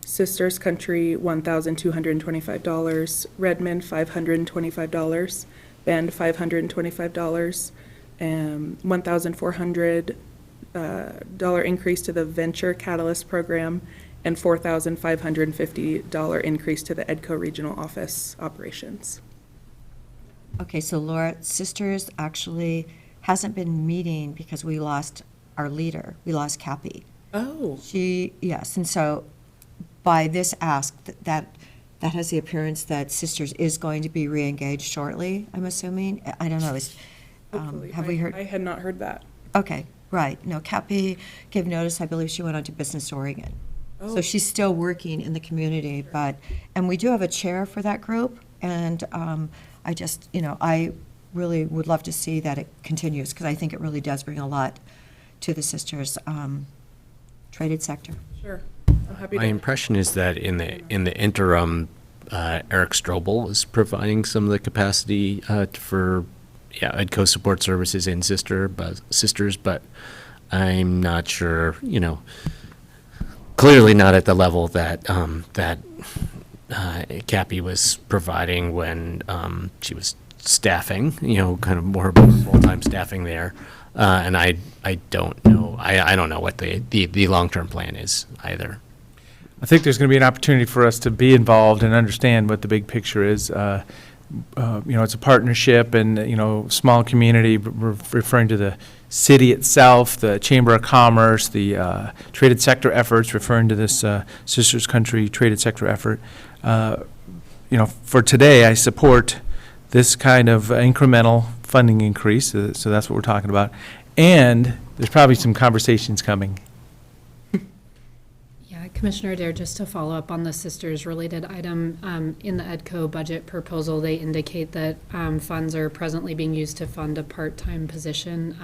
Sisters Country, $1,225. Redmond, $525. Bend, $525. $1,400 increase to the Venture Catalyst Program, and $4,550 increase to the EDCO Regional Office operations. Okay, so Laura, Sisters actually hasn't been meeting because we lost our leader. We lost Cappy. Oh. Yes, and so by this ask, that has the appearance that Sisters is going to be re-engaged shortly, I'm assuming? I don't know, have we heard? I had not heard that. Okay, right. No, Cappy gave notice, I believe she went on to Business Oregon. Oh. So she's still working in the community, and we do have a chair for that group, and I just, I really would love to see that it continues, because I think it really does bring a lot to the Sisters traded sector. Sure. I'm happy My to. impression is that in the interim, Eric Strobel is providing some of the capacity for EDCO support services in sisters, but I'm not sure, clearly not at the level that Cappy was providing when she was staffing, kind of more full-time staffing there. And I don't know. I don't know what the long-term plan is either. I think there's going to be an opportunity for us to be involved and understand what the big picture is. It's a partnership and, small community, referring to the city itself, the Chamber of Commerce, the traded sector efforts, referring to this Sisters Country traded sector effort. For today, I support this kind of incremental funding increase, so that's what we're talking about. And there's probably some conversations coming. Yeah, Commissioner Adair, just to follow up on the sisters-related item, in the EDCO budget proposal, they indicate that funds are presently being used to fund a part-time position,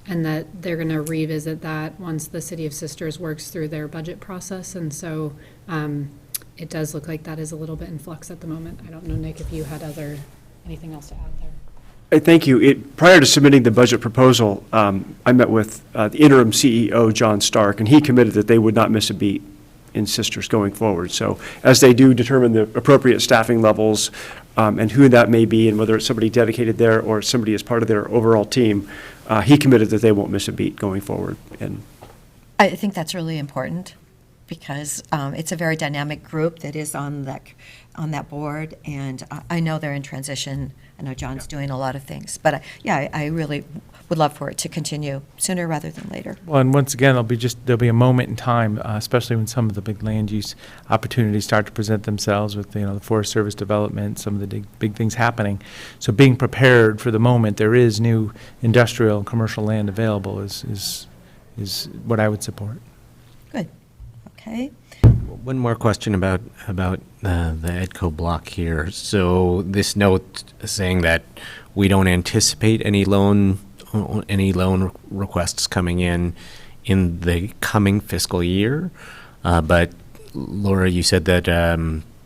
and that they're going to revisit that once the City of Sisters works through their budget process. And so it does look like that is a little bit in flux at the moment. I don't know, Nick, if you had anything else to add there. Thank you. Prior to submitting the budget proposal, I met with the interim CEO, John Stark, and he committed that they would not miss a beat in Sisters going forward. So as they do determine the appropriate staffing levels and who that may be and whether it's somebody dedicated there or somebody as part of their overall team, he committed that they won't miss a beat going forward. And I think that's really important because it's a very dynamic group that is on that board, and I know they're in transition. I know John's doing a lot of things, but I really would love for it to continue sooner rather than later. Well, and once again, there'll be a moment in time, especially when some of the big land use opportunities start to present themselves with the Forest Service development, some of the big things happening. So being prepared for the moment there is new industrial and commercial land available is what I would support. Good. Okay. One more question about the EDCO block here. So this note saying that we don't anticipate any loan requests coming in the coming fiscal year, but Laura, you said that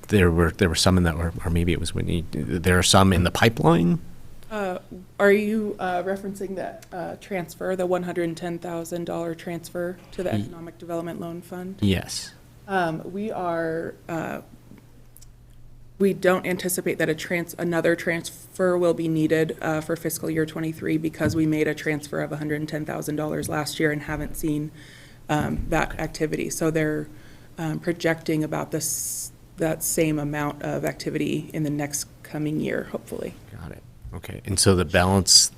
there were some in that, or maybe it was Whitney. There are some in the pipeline. Are you referencing that transfer, the $110,000 transfer to the Economic Development Loan Fund? Yes. We don't anticipate that another transfer will be needed for fiscal year 23 because we made a transfer of $110,000 last year and haven't seen that activity. So they're projecting about that same amount of activity in the next coming year, hopefully. Got it. Okay. And so the balance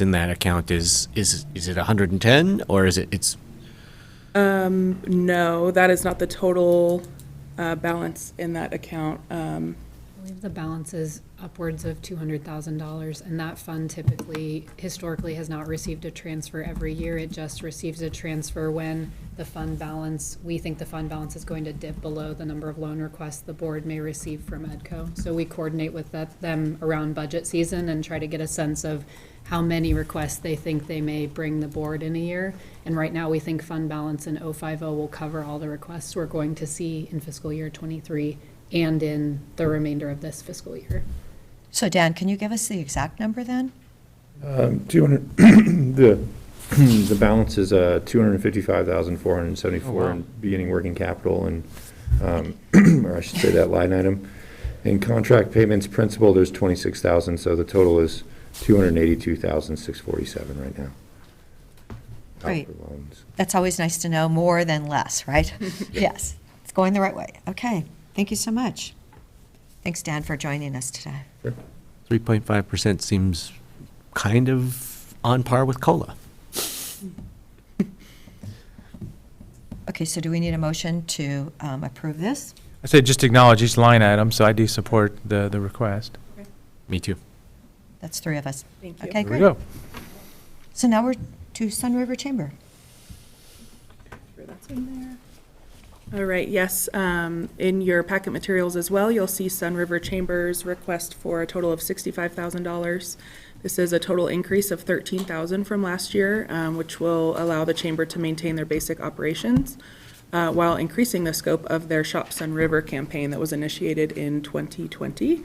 in that account is it 110 or is it's? No, that is not the total balance in that account. I believe the balance is upwards of $200,000, and that fund historically has not received a transfer every year. It just receives a transfer when we think the fund balance is going to dip below the number of loan requests the board may receive from EDCO. So we coordinate with them around budget season and try to get a sense of how many requests they think they may bring the board in a year. And right now we think fund balance in 050 will cover all the requests we're going to see in fiscal year 23 and in the remainder of this fiscal year. So Dan, can you give us the exact number then? 200. The balance is $255,474 in beginning working capital, and or I should say that line item. In contract payments principal, there's 26,000, so the total is 282,647 right now. Great. That's always nice to know, more than less, right? Yes, it's going the right way. Okay, thank you so much. Thanks, Dan, for joining us today. Sure. 3.5% seems kind of on par with COLA. Okay, so do we need a motion to approve this? I say just acknowledge each line item, so I do support the request. Me too. That's three of us. Thank you. Okay, There we great. go. So now we're to Sun River Chamber. Sure, that's in there. All right, yes, in your packet materials as well, you'll see Sun River Chamber's request for a total of $65,000. This is a total increase of $13,000 from last year, which will allow the chamber to maintain their basic operations. while increasing the scope of their Shop Sun River campaign that was initiated in 2020.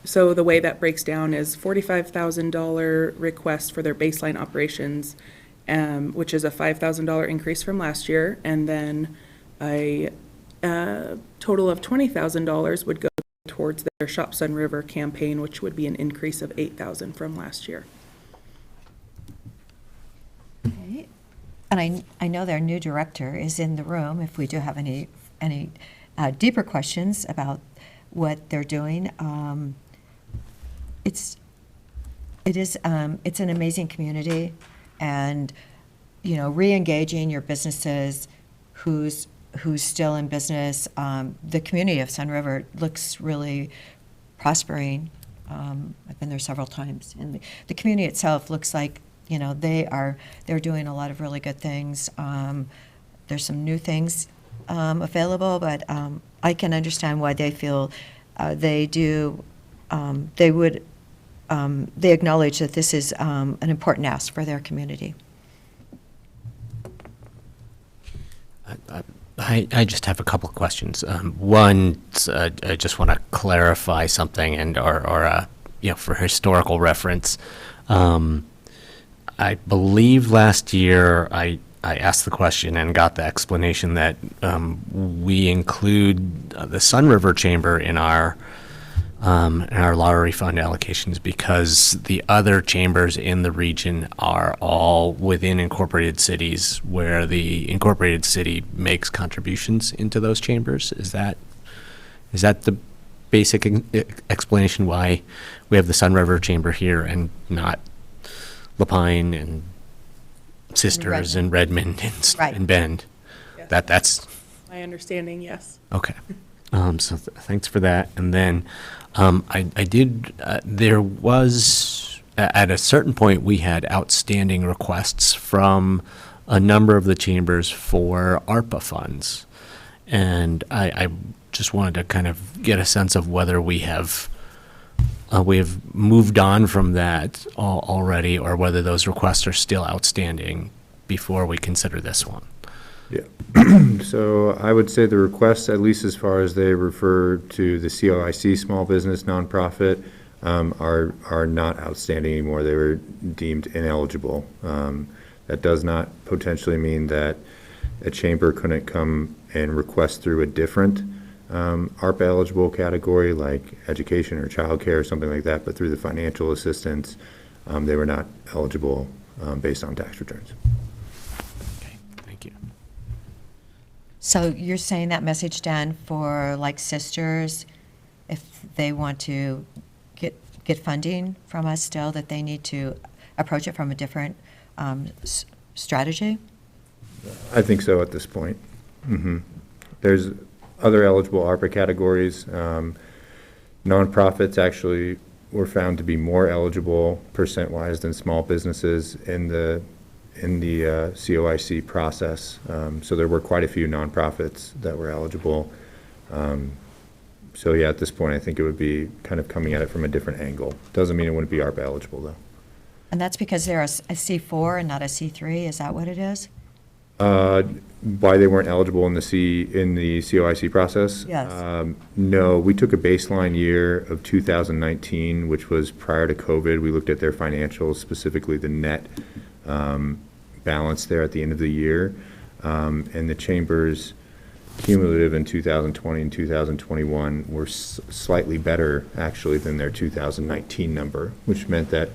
So the way that breaks down is $45,000 request for their baseline operations, which is a $5,000 increase from last year, and then a total of $20,000 would go towards their Shop Sun River campaign, which would be an increase of $8,000 from last year. Okay. And I know their new director is in the room if we do have any deeper questions about what they're doing. It's an amazing community, and re-engaging your businesses who's still in business. The community of Sun River looks really prospering. I've been there several times, and the community itself looks like they're doing a lot of really good things. There's some new things available, but I can understand why they feel they acknowledge that this is an important ask for their community. I just have a couple of questions. One, I just want to clarify something, and or for historical reference. I believe last year I asked the question and got the explanation that we include the Sun River Chamber in our lottery fund allocations because the other chambers in the region are all within incorporated cities where the incorporated city makes contributions into those chambers. Is that the basic explanation why we have the Sun River Chamber here and not Lapine and Sisters and Redmond and Bend? Yes. That's My understanding, yes. okay. So thanks for that. And then I did, there was, at a certain point, we had outstanding requests from a number of the chambers for ARPA funds. And I just wanted to kind of get a sense of whether we have moved on from that already, or whether those requests are still outstanding before we consider this one. Yeah. So I would say the requests, at least as far as they refer to the COIC small business nonprofit, are not outstanding anymore. They were deemed ineligible. That does not potentially mean that a chamber couldn't come and request through a different ARPA eligible category like education or childcare or something like that, but through the financial assistance, they were not eligible based on tax returns. So you're saying that message, Dan, for like Sisters, if they want to get funding from us still, that they need to approach it from a different strategy? I think so at this point. Mm-hmm. There's other eligible ARPA categories. Nonprofits actually were found to be more eligible percent-wise than small businesses in the COIC process. So there were quite a few nonprofits that were eligible. So yeah, at this point, I think it would be kind of coming at it from a different angle. Doesn't mean it wouldn't be ARPA eligible, though. And that's because they're a C4 and not a C3? Is that what it is? Why they weren't eligible in the COIC process? Yes. No, we took a baseline year of 2019, which was prior to COVID. We looked at their financials, specifically the net balance there at the end of the year, and the chamber's cumulative in 2020 and 2021 were slightly better actually than their 2019 number, which meant that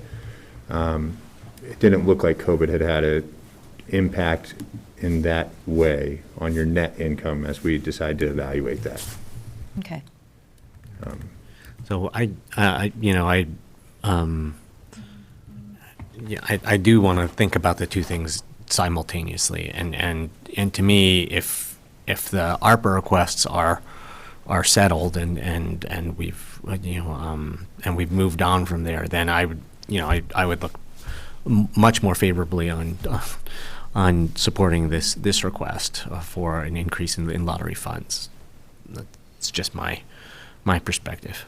it didn't look like COVID had an impact in that way on your net income as we decided to evaluate that. Okay. So I do want to think about the two things simultaneously, and to me, if the ARPA requests are settled and we've and we've moved on from there, then I would look much more favorably on supporting this request for an increase in lottery funds. That's just my perspective.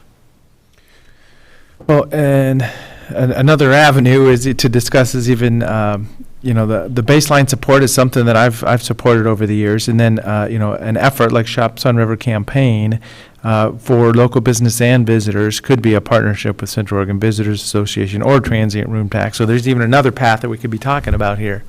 Well, and another avenue is to discuss is even the baseline support is something that I've supported over the years, and then, an effort like Shop Sun River campaign for local business and visitors could be a partnership with Central Oregon Visitors Association or transient room tax. So there's even another path that we could be talking about here.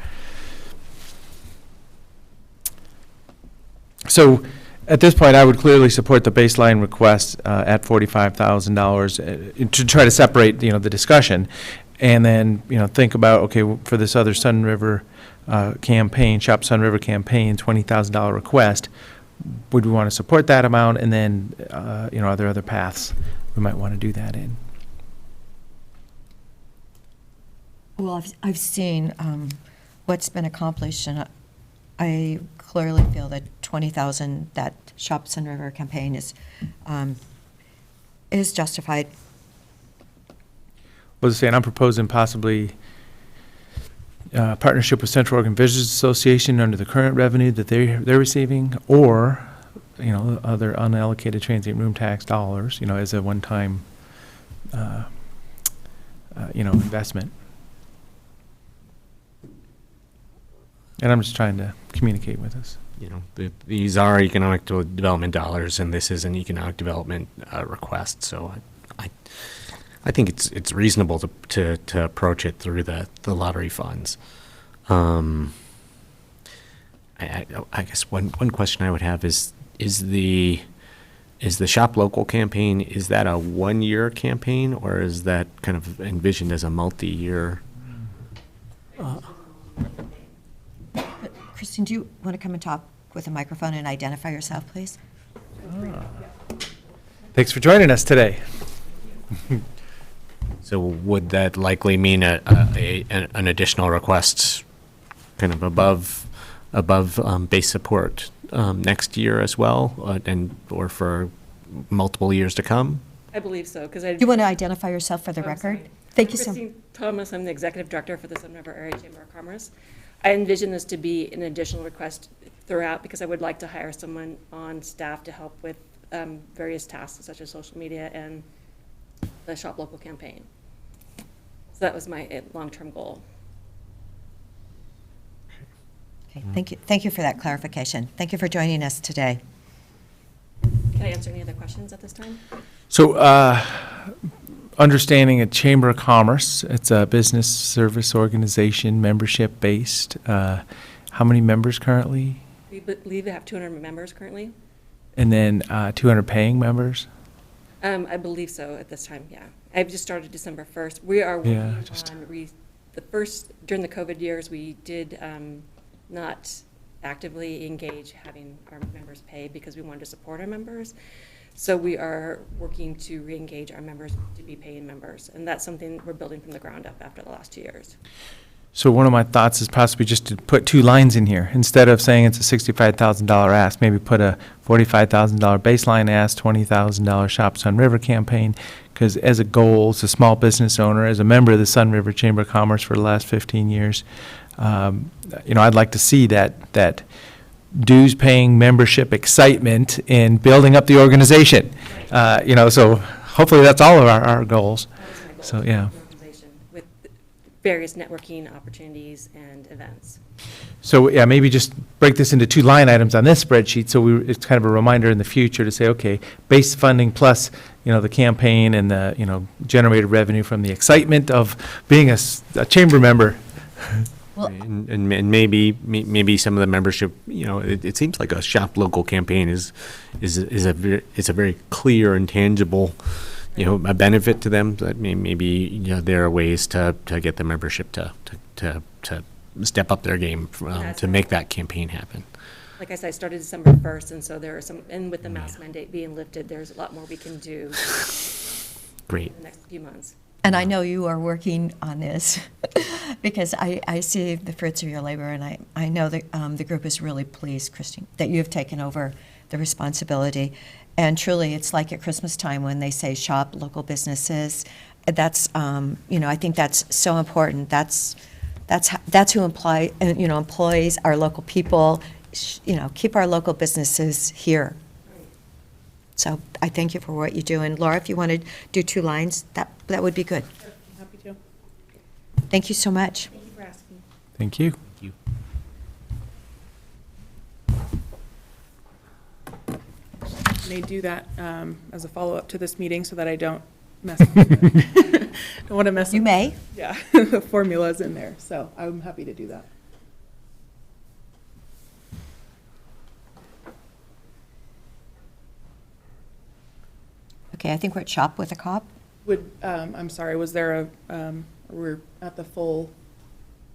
So at this point, I would clearly support the baseline request at $45,000 to try to separate, the discussion. And then, think about, okay, for this other Sun River campaign, Shop Sun River campaign, $20,000 request, would we want to support that amount? And then, are there other paths we might want to do that in? Well, I've seen what's been accomplished, and I clearly feel that 20,000, that Shop Sun River campaign is justified. I was saying, I'm proposing possibly partnership with Central Oregon Visitors Association under the current revenue that they're receiving, or, other unallocated transient room tax dollars, as a one-time, investment. And I'm just trying to communicate with us. These are economic development dollars, and this is an economic development request. So I think it's reasonable to approach it through the lottery funds. I guess one question I would have is the Shop Local campaign, is that a 1-year campaign, or is that kind of envisioned as a multi-year? Christine, do you want to come and talk with a microphone and identify yourself, please? Thanks for joining us today. So would that likely mean an additional request kind of above base support next year as well, or for multiple years to come? I believe so, because Do you want to identify yourself for the record? Sorry. Thank you so much. Christine Thomas, I'm the Executive Director for the Sun River Area Chamber of Commerce. I envision this to be an additional request throughout, because I would like to hire someone on staff to help with various tasks such as social media and the Shop Local campaign. So that was my long-term goal. Okay, thank you for that clarification. Thank you for joining us today. Can I answer any other questions at this time? So, understanding a Chamber of Commerce, it's a business service organization, membership-based. How many members currently? We believe we have 200 members currently. And then 200 paying members? I believe so at this time, yeah. I've just started December 1st. We are working on during the COVID years, we did not actively engage having our members pay because we wanted to support our members. So we are working to re-engage our members to be paying members. And that's something we're building from the ground up after the last 2 years. So one of my thoughts is possibly just to put 2 lines in here. Instead of saying it's a $65,000 ask, maybe put a $45,000 baseline ask, $20,000 Shop Sun River campaign. Because as a goal, as a small business owner, as a member of the Sun River Chamber of Commerce for the last 15 years, I'd like to see that dues-paying membership excitement in building up the organization. So hopefully that's all of our goals. So, yeah. With various networking opportunities and events. So, yeah, maybe just break this into 2 line items on this spreadsheet, so it's kind of a reminder in the future to say, okay, base funding plus, the campaign and the, generated revenue from the excitement of being a chamber member. Well, and maybe some of the membership, it seems like a Shop Local campaign is a very clear and tangible, a benefit to them. That maybe there are ways to get the membership to step up their game to make that campaign happen. Like I said, I started December 1st, and so there are and with the mask mandate being lifted, there's a lot more we can do. Great. In the next few months. And I know you are working on this because I see the fruits of your labor, and I know that the group is really pleased, Christine, that you have taken over the responsibility. And truly, it's like at Christmas time when they say shop local businesses. That's, I think that's so important. That's who employs our local people, keep our local businesses here. So I thank you for what you do. And Laura, if you want to do 2 lines, that would be good. Happy to. Thank you so much. Thank you for asking. Thank you. May do that as a follow-up to this meeting so that I don't mess up. Don't want to mess up. You may. Yeah, the formula's in there, so I'm happy to do that. Okay, I think we're at Shop with a Cop. Would, I'm sorry, was there we're at the full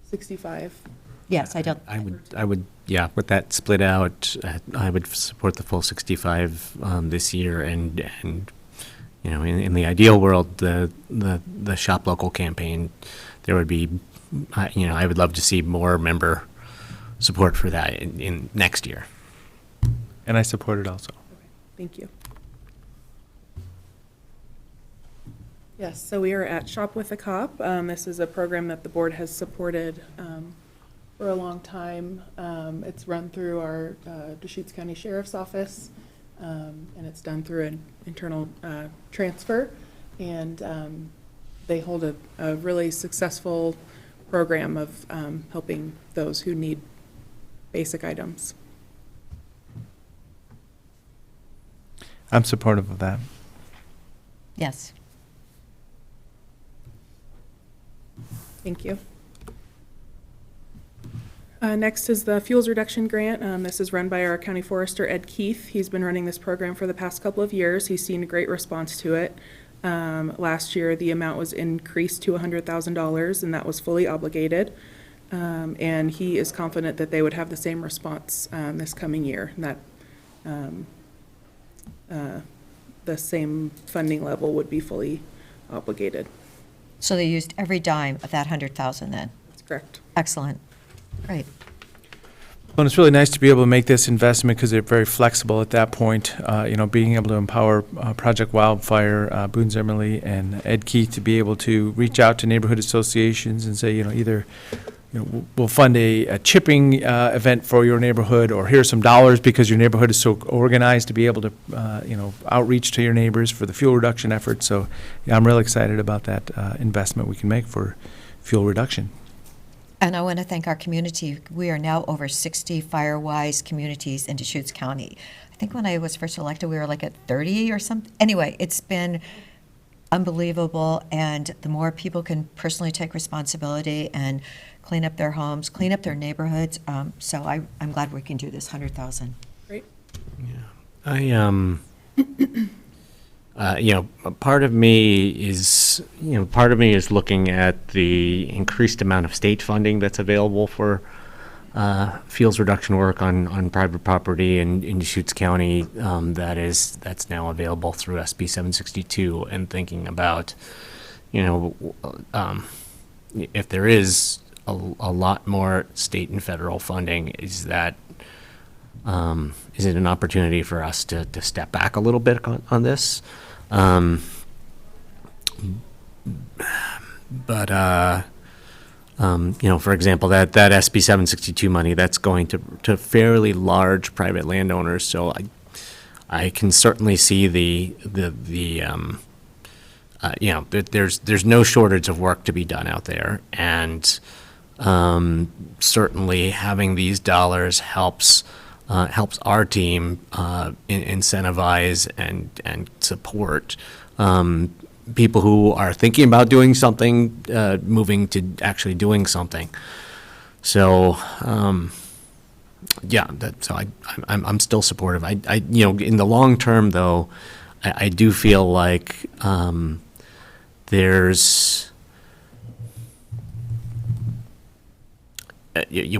65? Yes, I don't. I would, yeah, with that split out, I would support the full 65 this year, and you know, in the ideal world, the Shop Local campaign, there would be, you know, I would love to see more member support for that in next year. And I support it also. Thank you. Yes, so we are at Shop with a Cop. This is a program that the board has supported for a long time. It's run through our Deschutes County Sheriff's Office, and it's done through an internal transfer. And they hold a really successful program of helping those who need basic items. I'm supportive of that. Yes. Thank you. Next is the Fuels Reduction Grant. This is run by our County Forester, Ed Keith. He's been running this program for the past couple of years. He's seen a great response to it. Last year, the amount was increased to $100,000, and that was fully obligated. And he is confident that they would have the same response this coming year, and that the same funding level would be fully obligated. So they used every dime of that 100,000 then? That's correct. Excellent. Great. Well, it's really nice to be able to make this investment because they're very flexible at that point. You know, being able to empower Project Wildfire, Boone Zimmerly, and Ed Keith to be able to reach out to neighborhood associations and say, you know, either, you know, we'll fund a chipping event for your neighborhood, or here's some dollars because your neighborhood is so organized to be able to, you know, outreach to your neighbors for the fuel reduction effort. So yeah, I'm really excited about that investment we can make for fuel reduction. And I want to thank our community. We are now over 60 Firewise communities in Deschutes County. I think when I was first elected, we were like at 30 or something. Anyway, it's been unbelievable, and the more people can personally take responsibility and clean up their homes, clean up their neighborhoods, so I'm glad we can do this 100,000. Great. You know, part of me is looking at the increased amount of state funding that's available for fuels reduction work on private property in Deschutes County, that's now available through SB 762, and thinking about, you know, if there is a lot more state and federal funding, is it an opportunity for us to step back a little bit on this? You know, for example, that SB 762 money, that's going to fairly large private landowners. So I can certainly see you know, there's no shortage of work to be done out there, and certainly having these dollars helps our team incentivize and support people who are thinking about doing something, moving to actually doing something. So, yeah, I'm still supportive. You know, in the long term, though, I do feel like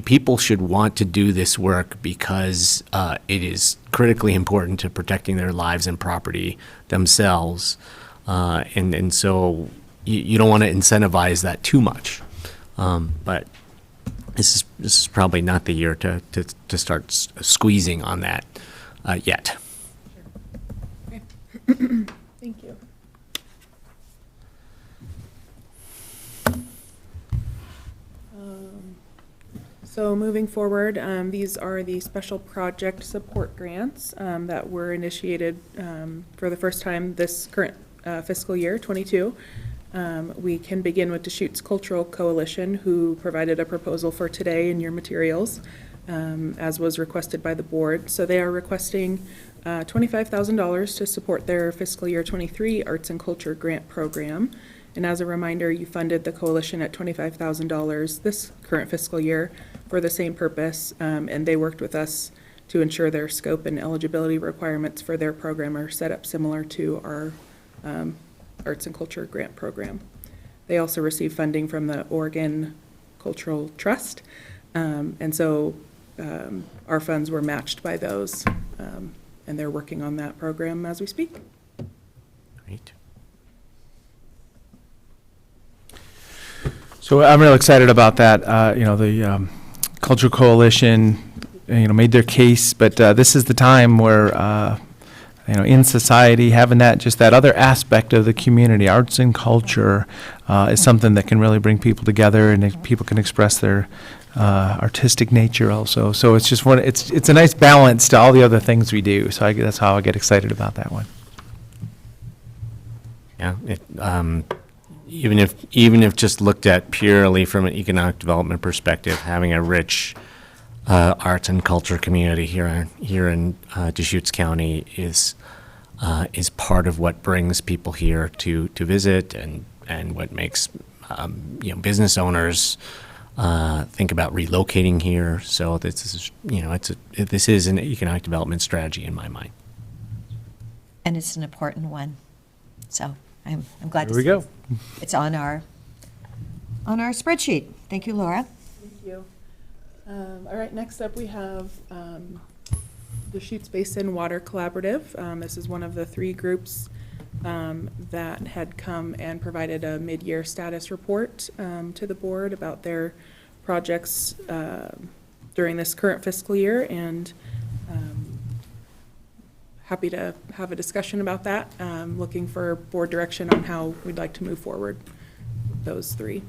people should want to do this work because it is critically important to protecting their lives and property themselves, and so you don't want to incentivize that too much. But this is probably not the year to start squeezing on that yet. Okay. Thank you. So moving forward, these are the special project support grants that were initiated for the first time this current fiscal year, 22. We can begin with Deschutes Cultural Coalition, who provided a proposal for today in your materials, as was requested by the board. So they are requesting $25,000 to support their fiscal year 23 Arts and Culture Grant Program. And as a reminder, you funded the coalition at $25,000 this current fiscal year for the same purpose, and they worked with us to ensure their scope and eligibility requirements for their program are set up similar to our Arts and Culture Grant Program. They also receive funding from the Oregon Cultural Trust, and so our funds were matched by those, and they're working on that program as we speak. Great. So I'm real excited about that. You know, the Cultural Coalition, you know, made their case, but this is the time where, you know, in society, having that, just that other aspect of the community, arts and culture, is something that can really bring people together, and people can express their artistic nature also. So it's just it's a nice balance to all the other things we do. So that's how I get excited about that one. Yeah, even if just looked at purely from an economic development perspective, having a rich arts and culture community here in Deschutes County is part of what brings people here to visit, and what makes you know, business owners think about relocating here. So this is, you know, this is an economic development strategy in my mind. And it's an important one. So I'm glad to Here we see go. it's on our spreadsheet. Thank you, Laura. Thank you. All right, next up we have the Deschutes Basin Water Collaborative. This is one of the 3 groups that had come and provided a mid-year status report to the board about their projects during this current fiscal year, and happy to have a discussion about that. Looking for board direction on how we'd like to move forward with those 3.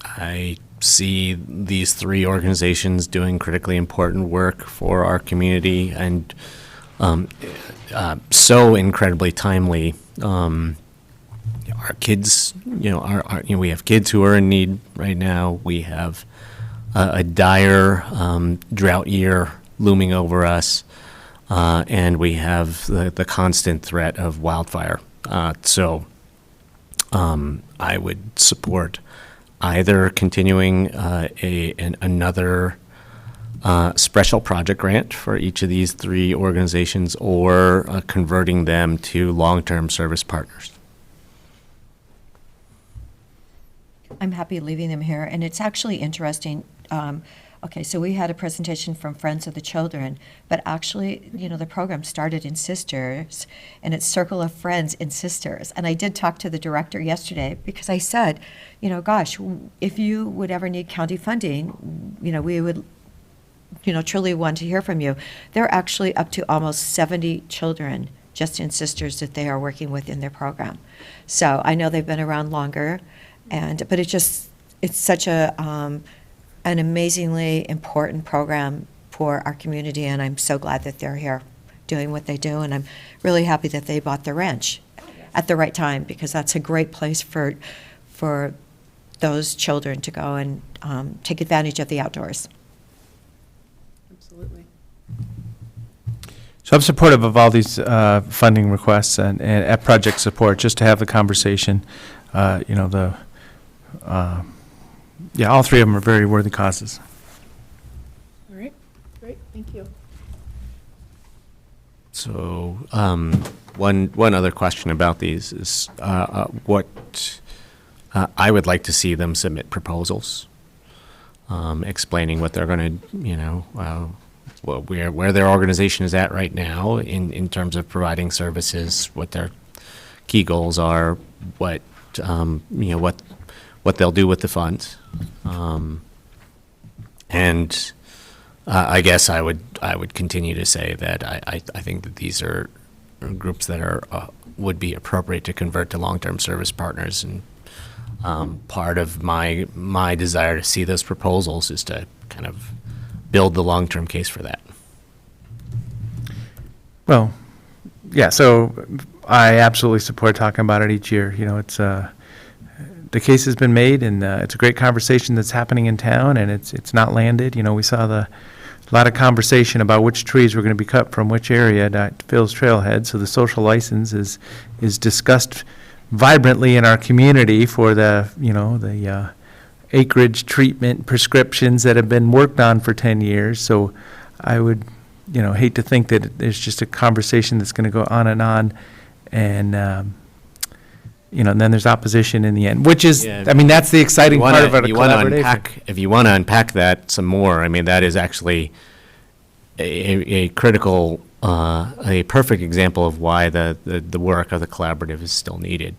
I see these 3 organizations doing critically important work for our community, and so incredibly timely. Our kids, you know, we have kids who are in need right now. We have a dire drought year looming over us, and we have the constant threat of wildfire. So I would support either continuing another special project grant for each of these 3 organizations, or converting them to long-term service partners. I'm happy leaving them here, and it's actually interesting. Okay, so we had a presentation from Friends of the Children, but actually, you know, the program started in Sisters, and it's Circle of Friends in Sisters. And I did talk to the director yesterday, because I said, you know, gosh, if you would ever need county funding, you know, we would, you know, truly want to hear from you. They're actually up to almost 70 children just in Sisters that they are working with in their program. So I know they've been around longer, but it's such an amazingly important program for our community, and I'm so glad that they're here doing what they do, and I'm really happy that they bought the ranch at the right time, because that's a great place for those children to go and take advantage of the outdoors. Absolutely. So I'm supportive of all these funding requests and at project support, just to have the conversation. You know, yeah, all 3 of them are very worthy causes. All right, great, thank you. So one other question about these is what I would like to see them submit proposals explaining what they're going to, you know, where their organization is at right now in terms of providing services, what their key goals are, what you know, what they'll do with the funds, and I guess I would continue to say that I think that these are groups that are would be appropriate to convert to long-term service partners, and part of my desire to see those proposals is to kind of build the long-term case for that. Well, yeah, so I absolutely support talking about it each year. You know, it's, the case has been made, and it's a great conversation that's happening in town, and it's not landed. You know, we saw a lot of conversation about which trees were going to be cut from which area at Phil's Trailhead, so the social license is discussed vibrantly in our community for the acreage treatment prescriptions that have been worked on for 10 years. So I would, hate to think that there's just a conversation that's going to go on, and and then there's opposition in the end, which is, Yeah. I mean, that's the exciting part of a collaboration. If you want to unpack that some more, I mean, that is actually a critical, a perfect example of why the work of the collaborative is still needed.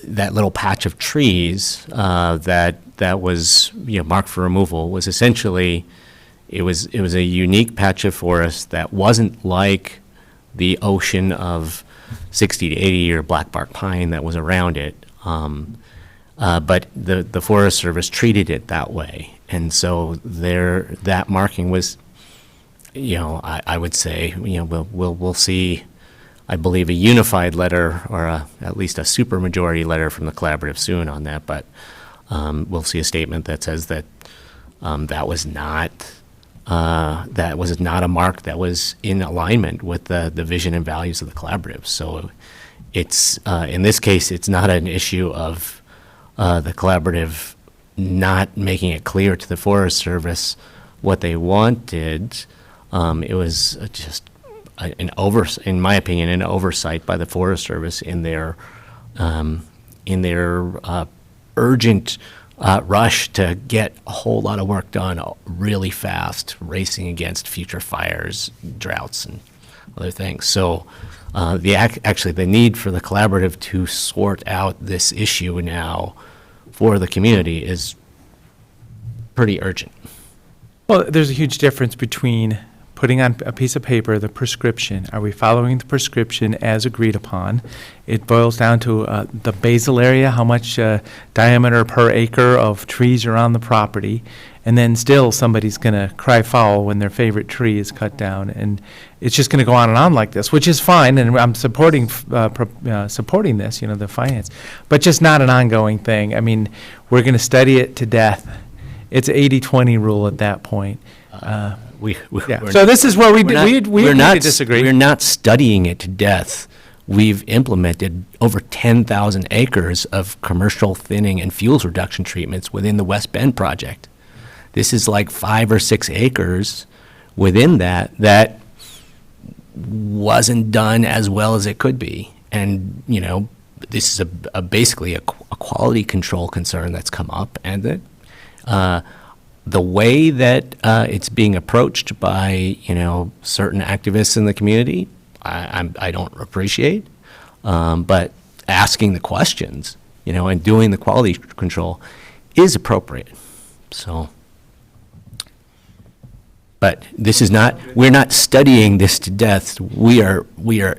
That little patch of trees that was marked for removal was essentially, it was a unique patch of forest that wasn't like the ocean of 60 to 80-year blackbark pine that was around it, but the Forest Service treated it that way, and so that marking was, I would say, we'll see, I believe, a unified letter or at least a supermajority letter from the collaborative soon on that, but we'll see a statement that says that that was not a mark that was in alignment with the vision and values of the collaborative. So it's, in this case, it's not an issue of the collaborative not making it clear to the Forest Service what they wanted. It was just in my opinion, an oversight by the Forest Service in their urgent rush to get a whole lot of work done really fast, racing against future fires, droughts, and other things. So actually the need for the collaborative to sort out this issue now for the community is pretty urgent. Well, there's a huge difference between putting on a piece of paper the prescription. Are we following the prescription as agreed upon? It boils down to the basal area, how much diameter per acre of trees are on the property, and then still somebody's going to cry foul when their favorite tree is cut down, and it's just going to go on and on like this, which is fine, and I'm supporting this, the finance, but just not an ongoing thing. I mean, we're going to study it to death. It's an 80-20 rule at that point. So this is where we disagree. We're not studying it to death. We've implemented over 10,000 acres of commercial thinning and fuels reduction treatments within the West Bend project. This is like 5 or 6 acres within that wasn't done as well as it could be. And, this is basically a quality control concern that's come up, and that the way that it's being approached by certain activists in the community, I don't appreciate. But asking the questions, and doing the quality control is appropriate. So, but this is not. We're not studying this to death. We are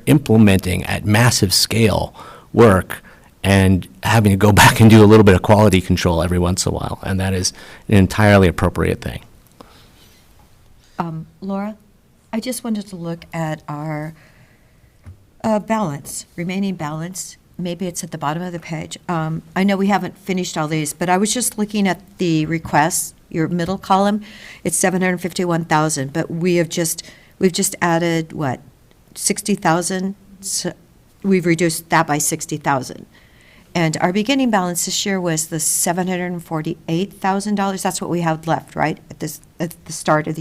implementing at massive scale work and having to go back and do a little bit of quality control every once in a while, and that is an entirely appropriate thing. Laura, I just wanted to look at our remaining balance. Maybe it's at the bottom of the page. I know we haven't finished all these, but I was just looking at the requests, your middle column. It's 751,000, but we've just added, 60,000? So we've reduced that by 60,000. And our beginning balance this year was the $748,000. That's what we have left, right? At the start of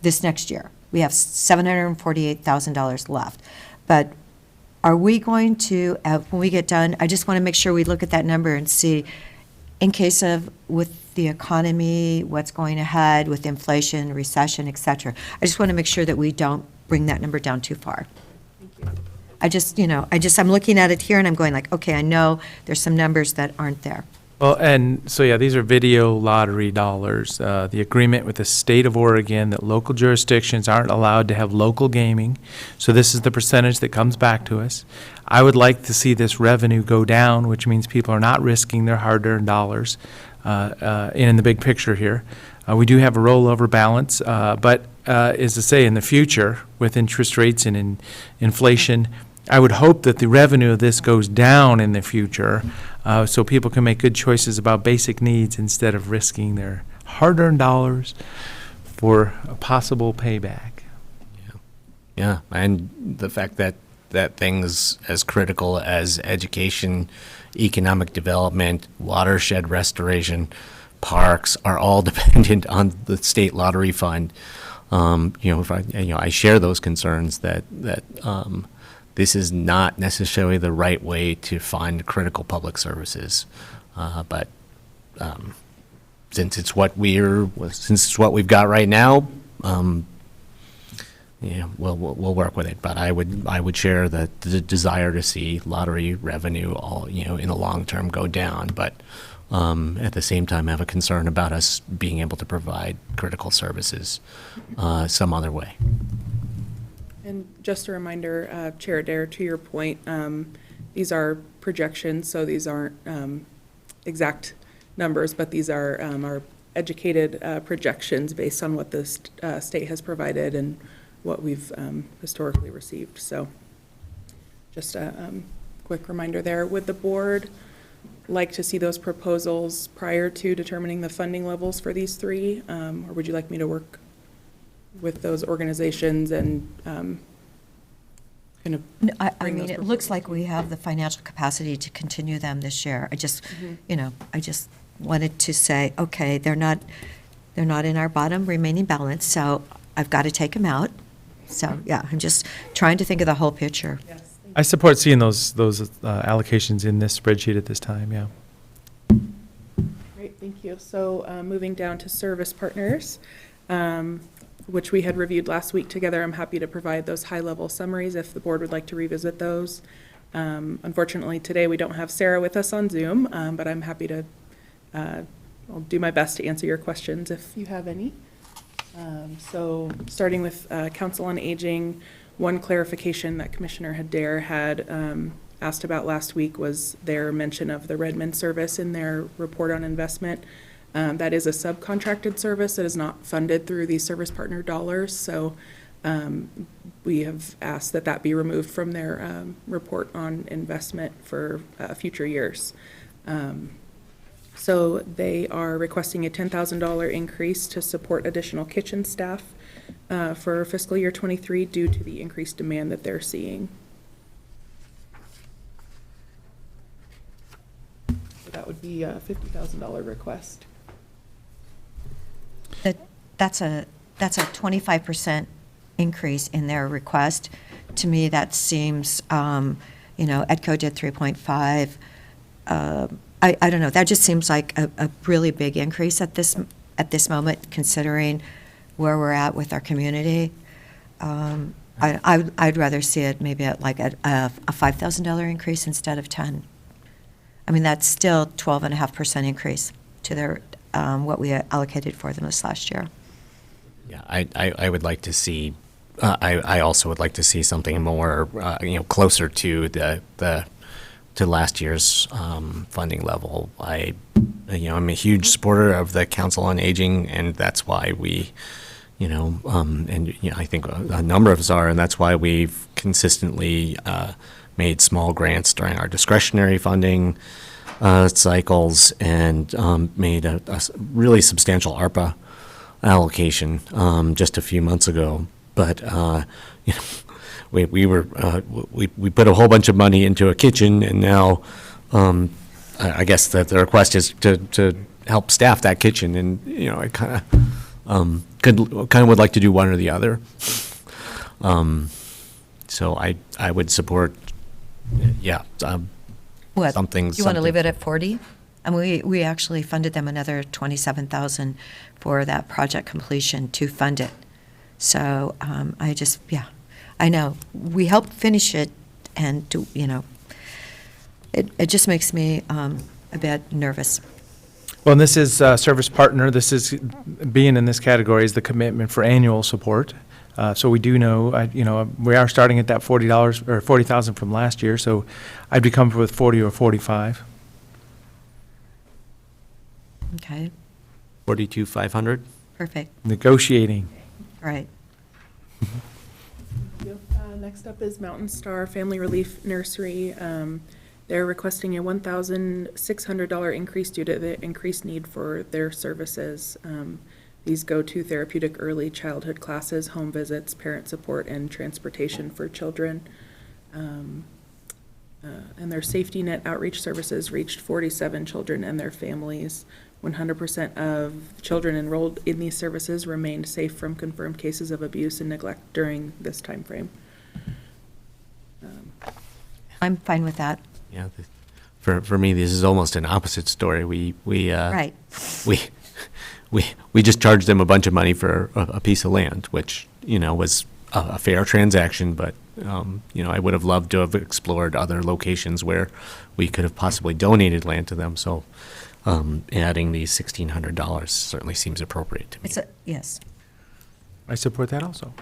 this next year, we have $748,000 left. But are we going to, when we get done, I just want to make sure we look at that number and see, in case of with the economy, what's going ahead with inflation, recession, et cetera. I just want to make sure that we don't bring that number down too far. I'm looking at it here and I'm going like, okay, I know there's some numbers that aren't there. Well, and so, these are video lottery dollars. The agreement with the state of Oregon that local jurisdictions aren't allowed to have local gaming. So this is the percentage that comes back to us. I would like to see this revenue go down, which means people are not risking their hard-earned dollars in the big picture here. We do have a rollover balance, but is to say in the future, with interest rates and inflation, I would hope that the revenue of this goes down in the future, so people can make good choices about basic needs instead of risking their hard-earned dollars for a possible payback. Yeah, and the fact that things as critical as education, economic development, watershed restoration, parks are all dependent on the state lottery fund. I share those concerns that this is not necessarily the right way to fund critical public services, but since it's what we've got right now. We'll work with it, but I would share the desire to see lottery revenue in the long term go down, but at the same time have a concern about us being able to provide critical services some other way. And just a reminder, Chair Adair, to your point, these are projections, so these aren't exact numbers, but these are our educated projections based on what the state has provided and what we've historically received. So just a quick reminder there. Would the board like to see those proposals prior to determining the funding levels for these three? Or would you like me to work with those organizations and kind of I mean, it looks like we have the financial capacity to continue them this year. I just, I just wanted to say, okay, they're not in our bottom remaining balance, so I've got to take them out. So, yeah, I'm just trying to think of the whole picture. Yes. I support seeing those allocations in this spreadsheet at this time, yeah. Great, thank you. So moving down to service partners, which we had reviewed last week together. I'm happy to provide those high-level summaries if the board would like to revisit those. Unfortunately, today we don't have Sarah with us on Zoom, but I'm happy to, I'll do my best to answer your questions if you have any. So starting with Council on Aging, one clarification that Commissioner Adair had asked about last week was their mention of the Redmond service in their report on investment. That is a subcontracted service that is not funded through the service partner dollars. So we have asked that that be removed from their report on investment for future years. So they are requesting a $10,000 increase to support additional kitchen staff for fiscal year 23 due to the increased demand that they're seeing. So that would be a $50,000 request. That's a 25% increase in their request. To me, that seems, EDCO did 3.5. I don't know, that just seems like a really big increase at this moment, considering where we're at with our community. I'd rather see it maybe at like a $5,000 increase instead of 10. I mean, that's still 12.5% increase to their what we allocated for them this last year. Yeah, I would like to see. I also would like to see something more, closer to to last year's funding level. I'm a huge supporter of the Council on Aging, and that's why we, I think a number of us are, and that's why we've consistently made small grants during our discretionary funding cycles and made a really substantial ARPA allocation just a few months ago. But we put a whole bunch of money into a kitchen, and now I guess that the request is to help staff that kitchen, and I kind of would like to do one or the other. So I would support, What, something. you want to leave it at 40? I mean, we actually funded them another $27,000 for that project completion to fund it. So I know, we helped finish it, and, it just makes me a bit nervous. Well, and this is service partner. This is, being in this category is the commitment for annual support. So we do know, we are starting at that $40 or $40,000 from last year, so I'd be comfortable with 40 or 45. Okay, 42,500. perfect, Negotiating. all right. Next up is Mountain Star Family Relief Nursery. They're requesting a $1,600 increase due to the increased need for their services. These go to therapeutic early childhood classes, home visits, parent support, and transportation for children. And their safety net outreach services reached 47 children and their families. 100% of children enrolled in these services remained safe from confirmed cases of abuse and neglect during this time frame. I'm fine with that. Yeah, for me, this is almost an opposite story. Right. We just charged them a bunch of money for a piece of land, which, was a fair transaction, but, I would have loved to have explored other locations where we could have possibly donated land to them, so adding the $1,600 certainly seems appropriate to me. Yes. I support that also.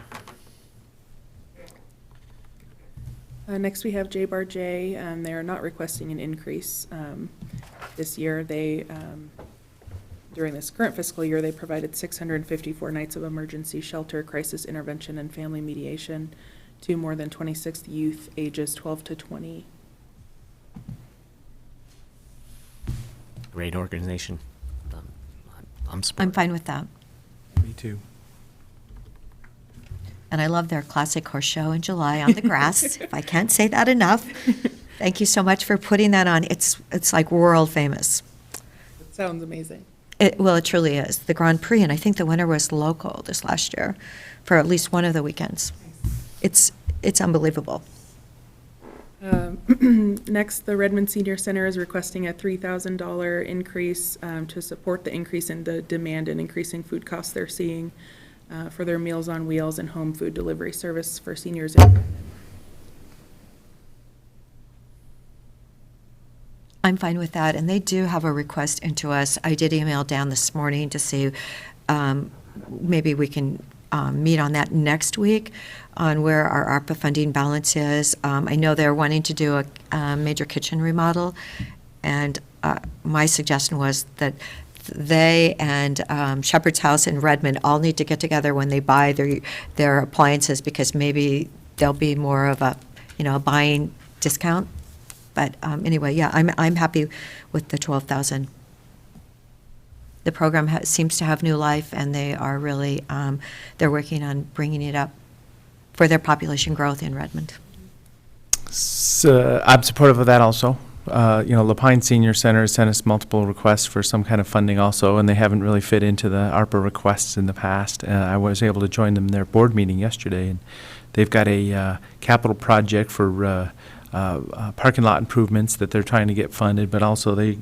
Next, we have J Bar J. They are not requesting an increase this year. They, during this current fiscal year, they provided 654 nights of emergency shelter, crisis intervention, and family mediation to more than 26 youth ages 12 to 20. Great organization. I'm fine with that. Me too. And I love their classic horse show in July on the grass, if I can't say that enough. Thank you so much for putting that on. It's like world famous. It sounds amazing. Well, it truly is. The Grand Prix, and I think the winner was local this last year for at least one of the weekends. It's unbelievable. Next, the Redmond Senior Center is requesting a $3,000 increase to support the increase in the demand and increasing food costs they're seeing for their Meals on Wheels and home food delivery service for seniors. I'm fine with that, and they do have a request into us. I did email Dan this morning to see maybe we can meet on that next week on where our ARPA funding balance is. I know they're wanting to do a major kitchen remodel, and my suggestion was that they and Shepherd's House in Redmond all need to get together when they buy their appliances, because maybe there'll be more of a buying discount. But anyway, yeah, I'm happy with the 12,000. The program seems to have new life, and they are really they're working on bringing it up for their population growth in Redmond. So I'm supportive of that also. Lapine Senior Center has sent us multiple requests for some kind of funding also, and they haven't really fit into the ARPA requests in the past. I was able to join them in their board meeting yesterday, and they've got a capital project for parking lot improvements that they're trying to get funded, but also they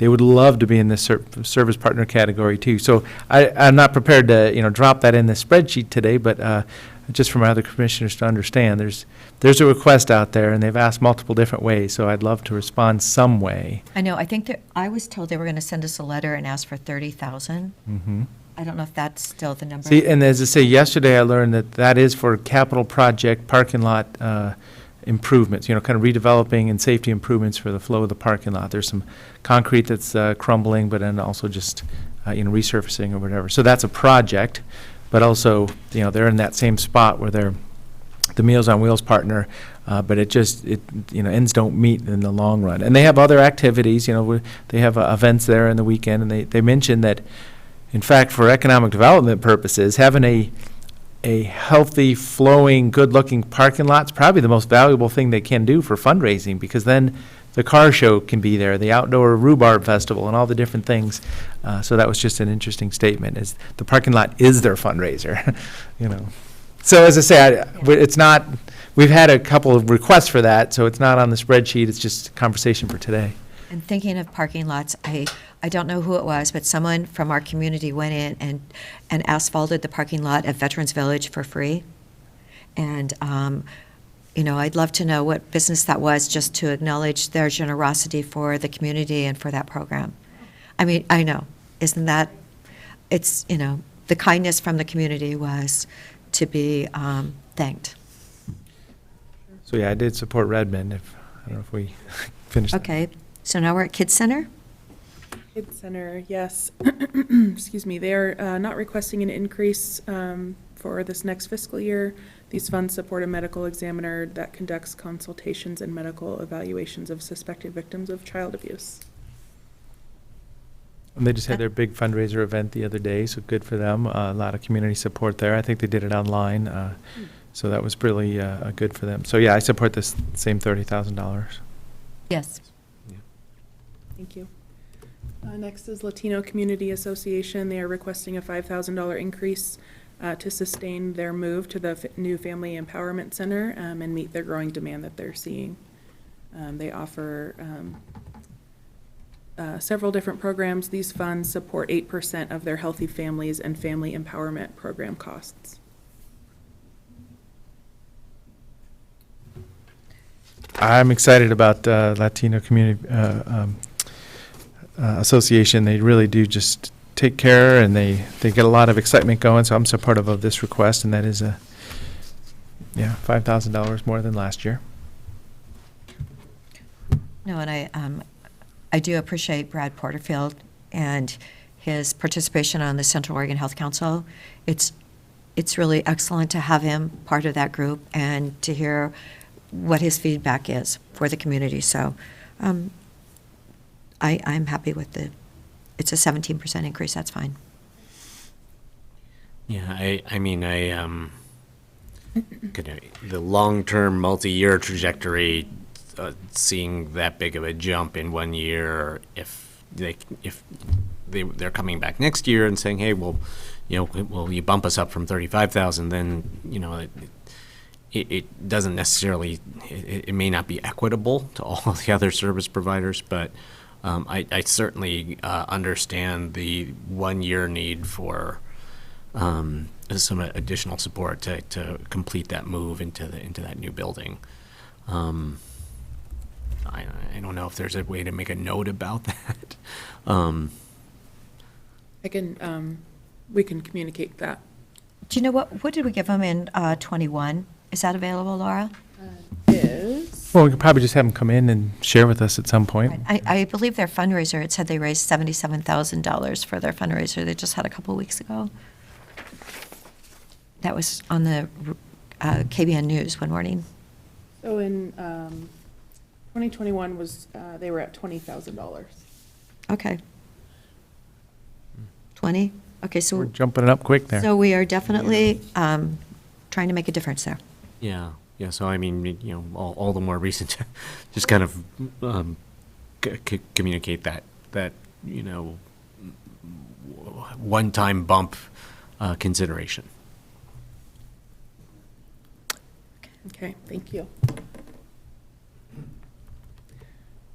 would love to be in this service partner category too. So I'm not prepared to drop that in the spreadsheet today, but just for my other commissioners to understand, there's a request out there, and they've asked multiple different ways, so I'd love to respond some way. I know. I think that I was told they were going to send us a letter and ask for 30,000. Mm-hmm. I don't know if that's still the number. See, and as I say, yesterday I learned that is for capital project parking lot improvements, kind of redeveloping and safety improvements for the flow of the parking lot. There's some concrete that's crumbling, but then also just resurfacing or whatever. So that's a project, but also they're in that same spot where they're the Meals on Wheels partner, but it ends don't meet in the long run. And they have other activities. They have events there in the weekend, and they mentioned that, in fact, for economic development purposes, having a healthy, flowing, good-looking parking lot's probably the most valuable thing they can do for fundraising, because then the car show can be there, the outdoor rhubarb festival, and all the different things. So that was just an interesting statement. Is the parking lot is their fundraiser, So as I say, it's not. We've had a couple of requests for that, so it's not on the spreadsheet. It's just a conversation for today. And thinking of parking lots, I don't know who it was, but someone from our community went in and asphalted the parking lot at Veterans Village for free. And, I'd love to know what business that was, just to acknowledge their generosity for the community and for that program. I mean, I know, isn't that, it's, the kindness from the community was to be thanked. So yeah, I did support Redmond. I don't know if we finished. Okay, so now we're at Kids Center. Kids Center, yes. Excuse me. They are not requesting an increase for this next fiscal year. These funds support a medical examiner that conducts consultations and medical evaluations of suspected victims of child abuse. And they just had their big fundraiser event the other day, so good for them. A lot of community support there. I think they did it online, so that was really good for them. So yeah, I support this same $30,000. Yes. Thank you. Next is Latino Community Association. They are requesting a $5,000 increase to sustain their move to the new Family Empowerment Center and meet their growing demand that they're seeing. They offer several different programs. These funds support 8% of their Healthy Families and Family Empowerment Program costs. I'm excited about Latino Community Association. They really do just take care, and they get a lot of excitement going, so I'm supportive of this request, and that is $5,000 more than last year. No, and I do appreciate Brad Porterfield and his participation on the Central Oregon Health Council. It's really excellent to have him part of that group and to hear what his feedback is for the community. So I'm happy with it's a 17% increase, that's fine. Yeah, the long-term, multi-year trajectory, seeing that big of a jump in 1 year, if they're coming back next year and saying, hey, well, you bump us up from 35,000, then, it doesn't necessarily, it may not be equitable to all the other service providers, but I certainly understand the 1 year need for some additional support to complete that move into that new building. I don't know if there's a way to make a note about that. We can communicate that. Do you know what did we give them in 21? Is that available, Laura? Well, we could probably just have them come in and share with us at some point. I believe their fundraiser, it said they raised $77,000 for their fundraiser they just had a couple weeks ago. That was on the KBN News one morning. So in 2021 they were at $20,000. Okay. 20? Okay, so We're jumping it up quick there. So we are definitely trying to make a difference there. Yeah. So all the more reason to just kind of communicate that one-time bump consideration. Okay, thank you.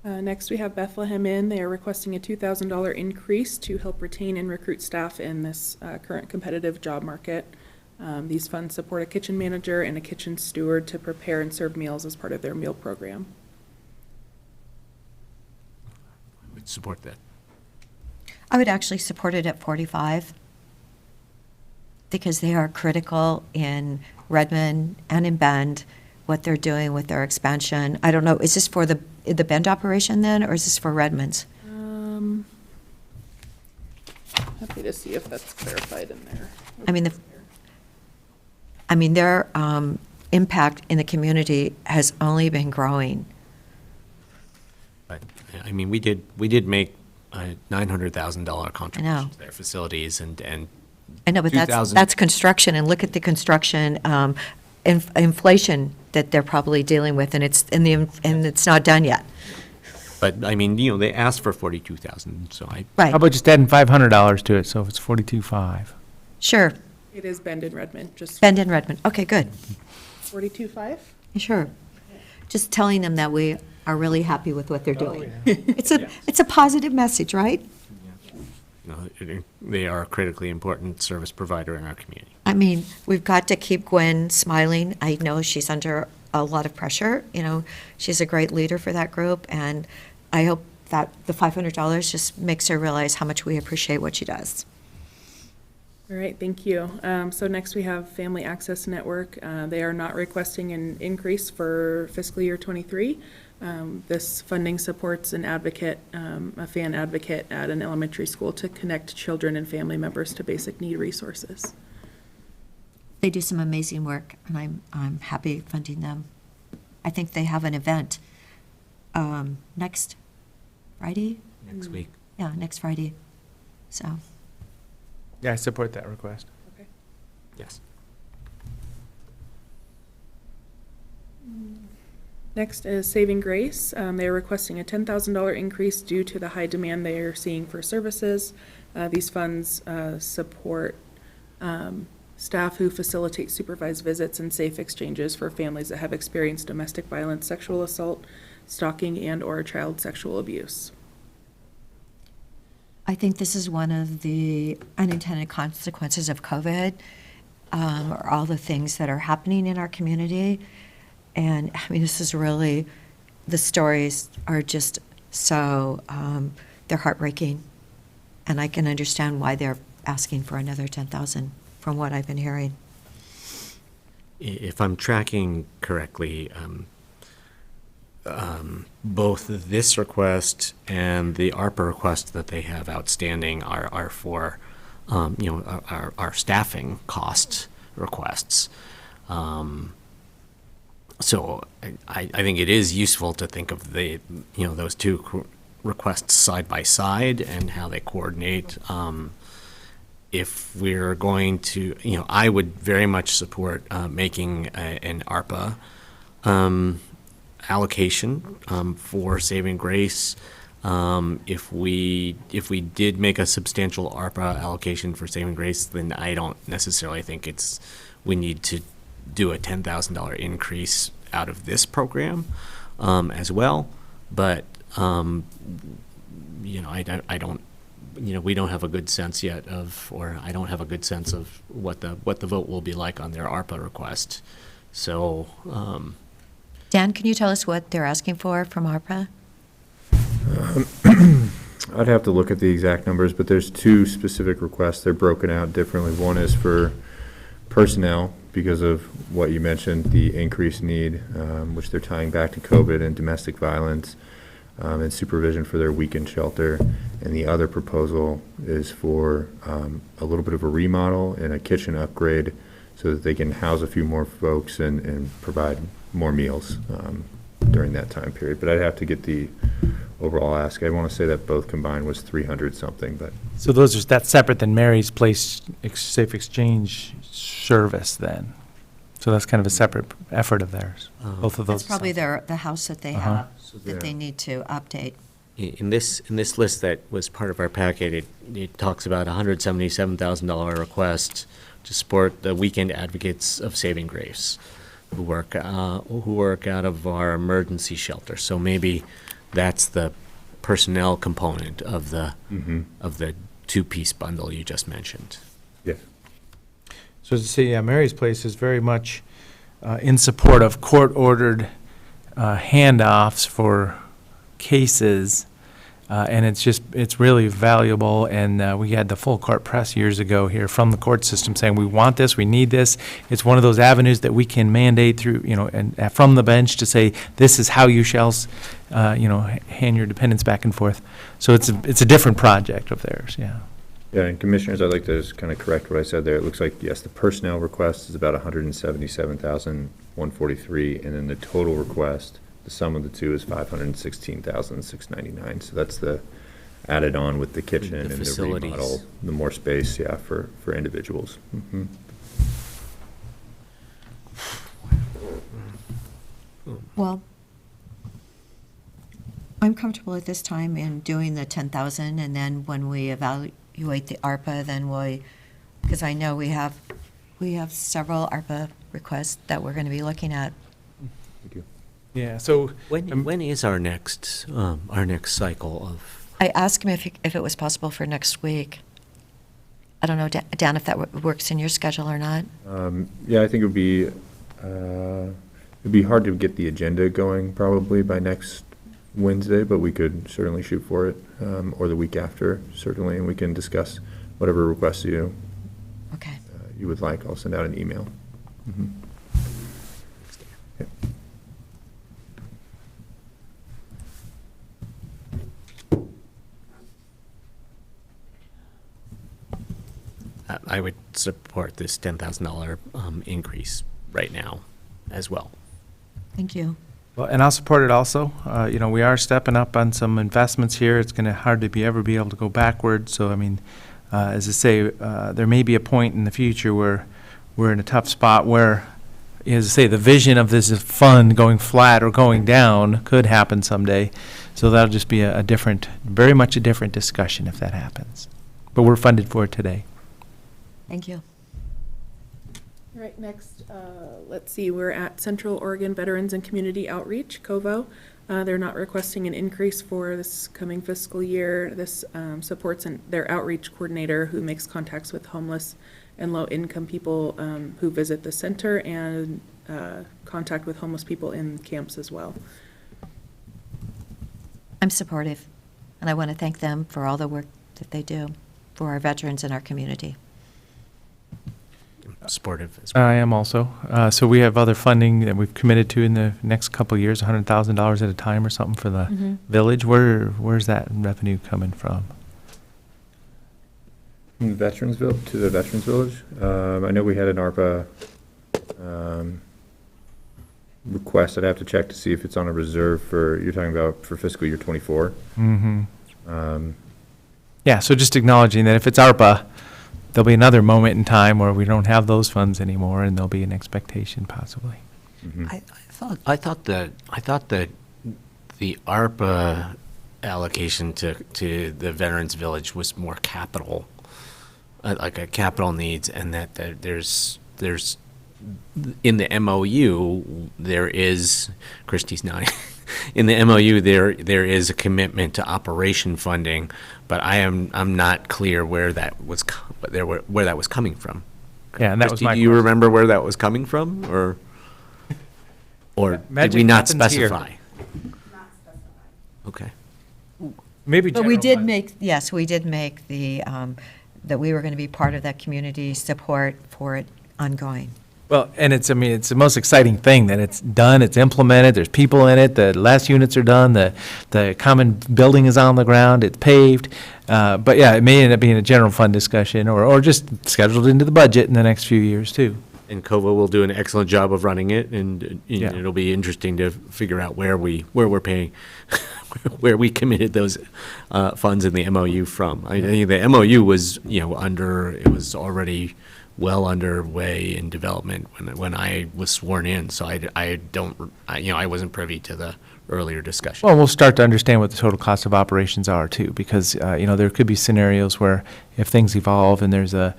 Next, we have Bethlehem Inn. They are requesting a $2,000 increase to help retain and recruit staff in this current competitive job market. These funds support a kitchen manager and a kitchen steward to prepare and serve meals as part of their meal program. I would support that. I would actually support it at 45 because they are critical in Redmond and in Bend, what they're doing with their expansion. I don't know, is this for the Bend operation then, or is this for Redmond's? Happy to see if that's clarified in there. Their impact in the community has only been growing. But we did make a $900,000 contribution to their facilities, and I know, but that's construction, and look at the construction inflation that they're probably dealing with, and it's not done yet. But they asked for 42,000, so Right. How about just adding $500 to it, so if it's 42.5? Sure. It is Bend and Redmond, just. Bend and Redmond. Okay, good. 42.5? Sure. Just telling them that we are really happy with what they're doing. It's a positive message, right? They are a critically important service provider in our community. We've got to keep Gwen smiling. I know she's under a lot of pressure. She's a great leader for that group, and I hope that the $500 just makes her realize how much we appreciate what she does. All right, thank you. So next we have Family Access Network. They are not requesting an increase for fiscal year '23. This funding supports an advocate, a fan advocate at an elementary school to connect children and family members to basic need resources. They do some amazing work, and I'm happy funding them. I think they have an event next Friday? Next week. Yeah, next Friday. So, Yeah, I support that request. Okay. Yes. Next is Saving Grace. They are requesting a $10,000 increase due to the high demand they are seeing for services. These funds support staff who facilitate supervised visits and safe exchanges for families that have experienced domestic violence, sexual assault, stalking, and/or child sexual abuse. I think this is one of the unintended consequences of COVID, or all the things that are happening in our community. And I mean, this is really, the stories are just so, they're heartbreaking. And I can understand why they're asking for another 10,000 from what I've been hearing. If I'm tracking correctly, both this request and the ARPA request that they have outstanding are for, our staffing cost requests. So I think it is useful to think of those two requests side by side and how they coordinate. If we're going to, I would very much support making an ARPA allocation for Saving Grace. If we did make a substantial ARPA allocation for Saving Grace, then I don't necessarily think we need to do a $10,000 increase out of this program as well. But I don't. We don't have a good sense yet or I don't have a good sense of what the vote will be like on their ARPA request. So, Dan, can you tell us what they're asking for from ARPA? I'd have to look at the exact numbers, but there's two specific requests. They're broken out differently. One is for personnel because of what you mentioned, the increased need, which they're tying back to COVID and domestic violence, and supervision for their weekend shelter. And the other proposal is for a little bit of a remodel and a kitchen upgrade so that they can house a few more folks and provide more meals during that time period. But I'd have to get the overall ask. I want to say that both combined was 300 something, but. So that's separate than Mary's Place Safe Exchange service then? So that's kind of a separate effort of theirs, both of those. That's probably the house that they have, that they need to update. in this list that was part of our packet, it talks about a $177,000 request to support the Weekend Advocates of Saving Grace, who work out of our emergency shelter. So maybe that's the personnel component of the two-piece bundle you just mentioned. Yes. So to see, Mary's Place is very much in support of court-ordered handoffs for cases, and it's really valuable. And we had the full court press years ago here from the court system saying, we want this, we need this. It's one of those avenues that we can mandate through, and from the bench to say, this is how you shall, hand your dependents back and forth. So it's a different project of theirs, yeah. Yeah, and Commissioners, I'd like to just kind of correct what I said there. It looks like, yes, the personnel request is about $177,143, and then the total request, the sum of the two is $516,699. So that's the added on with the kitchen and the remodel, the more space, yeah, for individuals. Mm-hmm. Well, I'm comfortable at this time in doing the 10,000, and then when we evaluate the ARPA, then because I know we have several ARPA requests that we're going to be looking at. Thank you. Yeah. So when is our next cycle of? I asked him if it was possible for next week. I don't know, Dan, if that works in your schedule or not. Yeah, I think it'd be hard to get the agenda going probably by next Wednesday, but we could certainly shoot for it, or the week after, certainly, and we can discuss whatever requests you would like. I'll send out an email. Mm-hmm. Okay. I would support this $10,000 increase right now as well. Thank you. Well, and I'll support it also. You know, we are stepping up on some investments here. It's going to hard to ever be able to go backwards. So, I mean, as I say, there may be a point in the future where we're in a tough spot where, as I say, the vision of this fund going flat or going down could happen someday. So that'll just be a different, very much a different discussion if that happens. But we're funded for it today. Thank you. All right, next, let's see, we're at Central Oregon Veterans and Community Outreach, COVO. They're not requesting an increase for this coming fiscal year. This supports their outreach coordinator who makes contacts with homeless and low-income people who visit the center, and contact with homeless people in camps as well. I'm supportive, and I want to thank them for all the work that they do for our veterans in our community. Supportive as well. I am also. So we have other funding that we've committed to in the next couple of years, $100,000 at a time or something for the village. Where's that revenue coming from? From the Veterans Village, to the Veterans Village. I know we had an ARPA request. I'd have to check to see if it's on a reserve for, you're talking about for fiscal year '24. Yeah, so just acknowledging that if it's ARPA, there'll be another moment in time where we don't have those funds anymore, and there'll be an expectation possibly. I thought that the ARPA allocation to the Veterans Village was more capital, like a capital needs, and that there's in the MOU there is, Christie's nodding. In the MOU there is a commitment to operation funding, but I'm not clear where that was where that was coming from. Yeah, and that was Christie, my do you question. remember where that was coming from, or did we Magic not happens here. specify? Okay. Maybe But we general did fund. make, yes, we did make the, that we were going to be part of that community support for it ongoing. Well, and it's the most exciting thing that it's done, it's implemented, there's people in it, the last units are done, the common building is on the ground, it's paved. But yeah, it may end up being a general fund discussion or just scheduled into the budget in the next few years too. And COVA will do an excellent job of running it, and Yeah. it'll be interesting to figure out where we're paying, where we committed those funds in the MOU from. I think the MOU was, it was already well underway in development when I was sworn in, so I wasn't privy to the earlier discussion. Well, we'll start to understand what the total cost of operations are too, because, there could be scenarios where if things evolve and there's a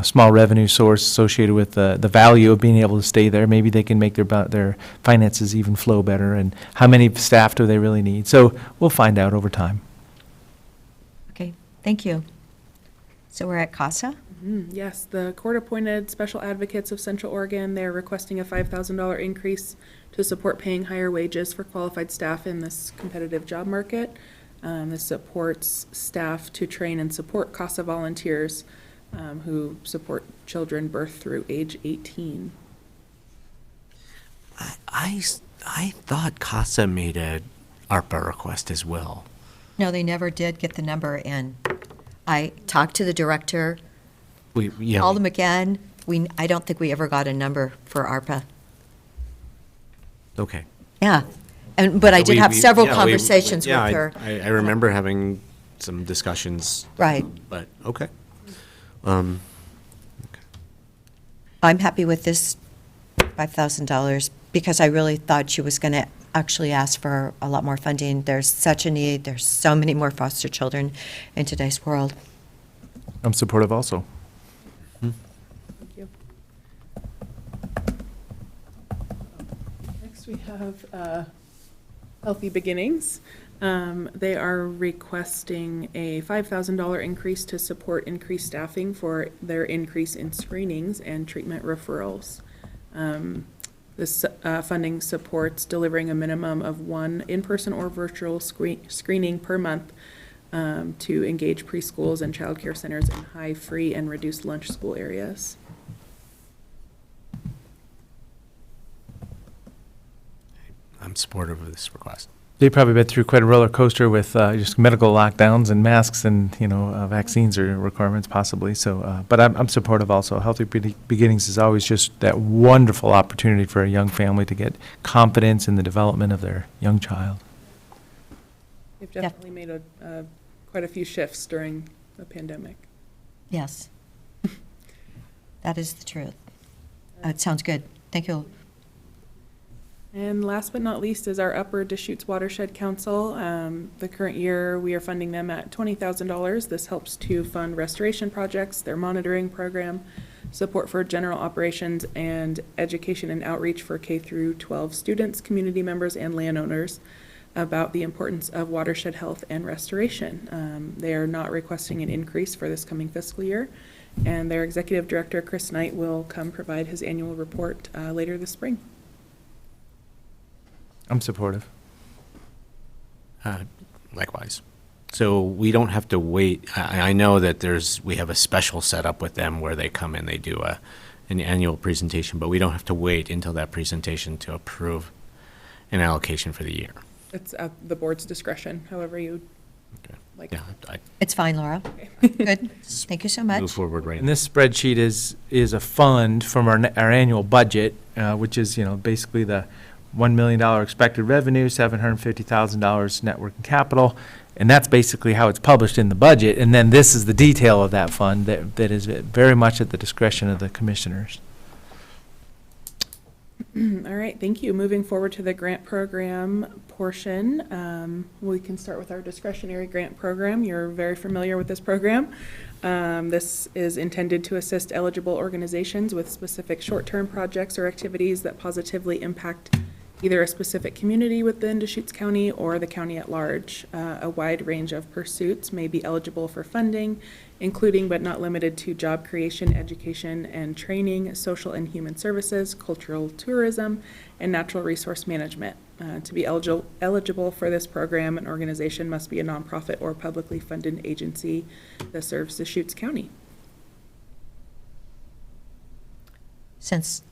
small revenue source associated with the value of being able to stay there, maybe they can make their finances even flow better, and how many staff do they really need? So we'll find out over time. Okay, thank you. So we're at CASA? Yes, the court-appointed special advocates of Central Oregon, they're requesting a $5,000 increase to support paying higher wages for qualified staff in this competitive job market. This supports staff to train and support CASA volunteers who support children birth through age 18. I thought CASA made a ARPA request as well. No, they never did get the number in. I talked to the director, called him again. I don't think we ever got a number for ARPA. Okay. Yeah, but I did have several conversations with her. I remember having some discussions. Right. But, okay. I'm happy with this $5,000 because I really thought she was going to actually ask for a lot more funding. There's such a need. There's so many more foster children in today's world. I'm supportive also. Thank you. Next, we have Healthy Beginnings. They are requesting a $5,000 increase to support increased staffing for their increase in screenings and treatment referrals. This funding supports delivering a minimum of one in-person or virtual screening per month to engage preschools and child care centers in high, free, and reduced lunch school areas. I'm supportive of this request. They've probably been through quite a roller coaster with just medical lockdowns and masks and, vaccines or requirements possibly. So, but I'm supportive also. Healthy Beginnings is always just that wonderful opportunity for a young family to get confidence in the development of their young child. They've definitely made quite a few shifts during the pandemic. Yes. That is the truth. It sounds good. Thank you. And last but not least is our Upper Deschutes Watershed Council. The current year, we are funding them at $20,000. This helps to fund restoration projects, their monitoring program, support for general operations, and education and outreach for K through 12 students, community members, and landowners about the importance of watershed health and restoration. They are not requesting an increase for this coming fiscal year, and their executive director, Chris Knight, will come provide his annual report later this spring. I'm supportive. Likewise. So we don't have to wait. I know that we have a special setup with them where they come in, they do an annual presentation, but we don't have to wait until that presentation to approve an allocation for the year. It's at the board's discretion, however you like. Yeah, It's fine, Laura. Good. Thank you so much. move forward right And now. this spreadsheet is a fund from our annual budget, which is, basically the $1 million expected revenue, $750,000 net working capital, and that's basically how it's published in the budget. And then this is the detail of that fund that is very much at the discretion of the commissioners. All right, thank you. Moving forward to the grant program portion, we can start with our discretionary grant program. You're very familiar with this program. This is intended to assist eligible organizations with specific short-term projects or activities that positively impact either a specific community within Deschutes County or the county at large. A wide range of pursuits may be eligible for funding, including but not limited to job creation, education and training, social and human services, cultural tourism, and natural resource management. To be eligible for this program, an organization must be a nonprofit or publicly funded agency that serves Deschutes County. Since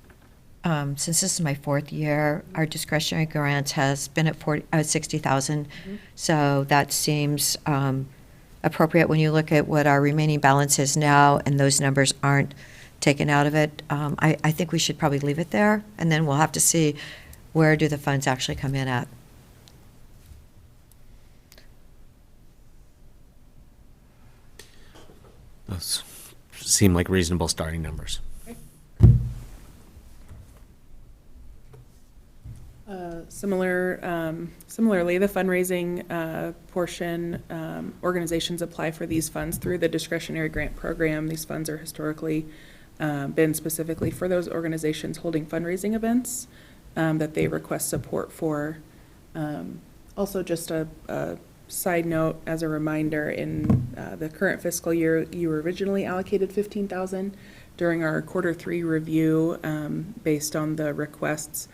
this is my fourth year, our discretionary grant has been at 60,000. So that seems appropriate when you look at what our remaining balance is now, and those numbers aren't taken out of it. I think we should probably leave it there, and then we'll have to see where do the funds actually come in at. Those seem like reasonable starting numbers. Similarly, the fundraising portion, organizations apply for these funds through the discretionary grant program. These funds are historically been specifically for those organizations holding fundraising events that they request support for. Also, just a side note, as a reminder, in the current fiscal year, you were originally allocated $15,000. During our Q3 review, based on the requests,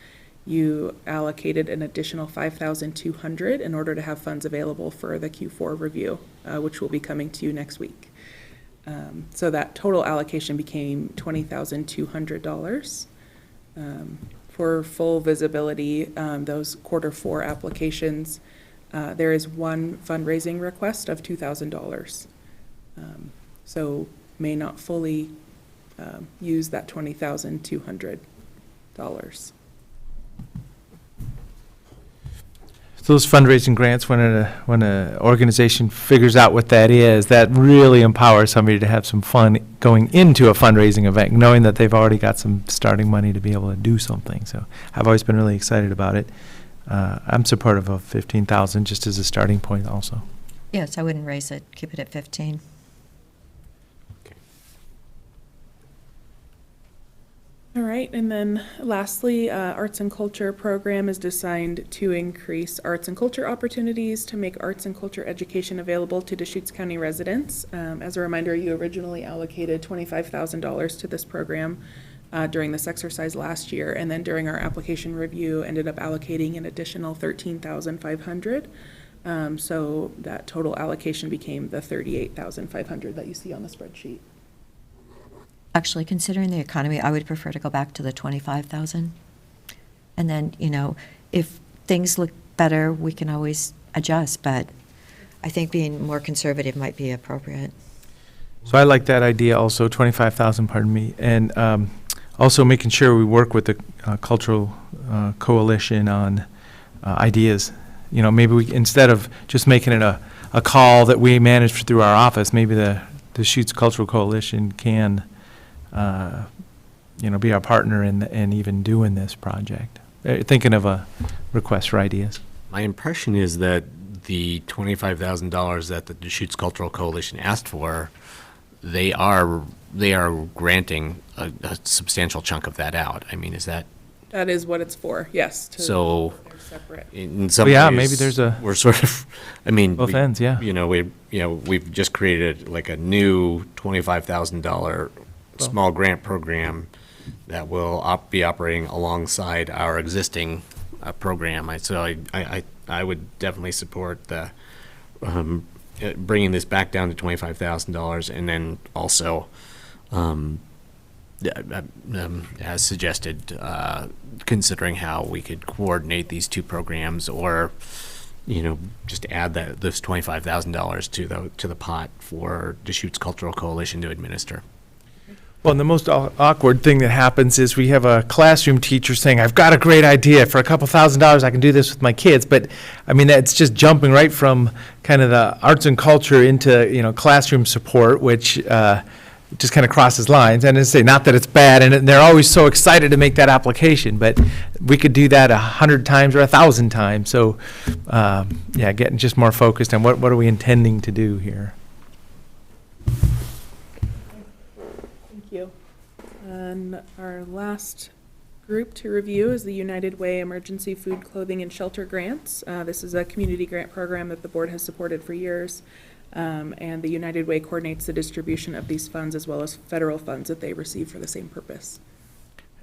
you allocated an additional $5,200 in order to have funds available for the Q4 review, which will be coming to you next week. So that total allocation became $20,200. For full visibility, those Q4 applications, there is one fundraising request of $2,000. So may not fully use that $20,200. Those fundraising grants, when an organization figures out what that is, that really empowers somebody to have some fun going into a fundraising event, knowing that they've already got some starting money to be able to do something. So I've always been really excited about it. I'm supportive of 15,000 just as a starting point also. Yes, I wouldn't raise it. Keep it at 15. All right, and then lastly, Arts and Culture program is designed to increase arts and culture opportunities to make arts and culture education available to Deschutes County residents. As a reminder, you originally allocated $25,000 to this program during this exercise last year, and then during our application review, ended up allocating an additional $13,500. So that total allocation became the $38,500 that you see on the spreadsheet. Actually, considering the economy, I would prefer to go back to the 25,000. And then, if things look better, we can always adjust, but I think being more conservative might be appropriate. So I like that idea also, 25,000, pardon me, and also making sure we work with the Cultural Coalition on ideas. You know, maybe we, instead of just making it a call that we manage through our office, maybe the Deschutes Cultural Coalition can, you know, be our partner in even doing this project. Thinking of a request for ideas. My impression is that the $25,000 that the Deschutes Cultural Coalition asked for, they are granting a substantial chunk of that out. I mean, is that? That is what it's for, yes. So, they're separate. in some Well, yeah, ways, maybe there's a- we're sort of, I mean. Both ends, yeah. You know, we've just created like a new $25,000 small grant program that will be operating alongside our existing program. So I would definitely support the bringing this back down to $25,000, and then also, as suggested, considering how we could coordinate these two programs, or just add this $25,000 to the pot for Deschutes Cultural Coalition to administer. Well, and the most awkward thing that happens is we have a classroom teacher saying, I've got a great idea. For a couple $1,000s, I can do this with my kids. But, I mean, that's just jumping right from kind of the arts and culture into, classroom support, which just kind of crosses lines. And I say, not that it's bad, and they're always so excited to make that application, but we could do that 100 times or 1,000 times. So, getting just more focused on what are we intending to do here. And our last group to review is the United Way Emergency Food, Clothing, and Shelter Grants. This is a community grant program that the board has supported for years. And the United Way coordinates the distribution of these funds as well as federal funds that they receive for the same purpose.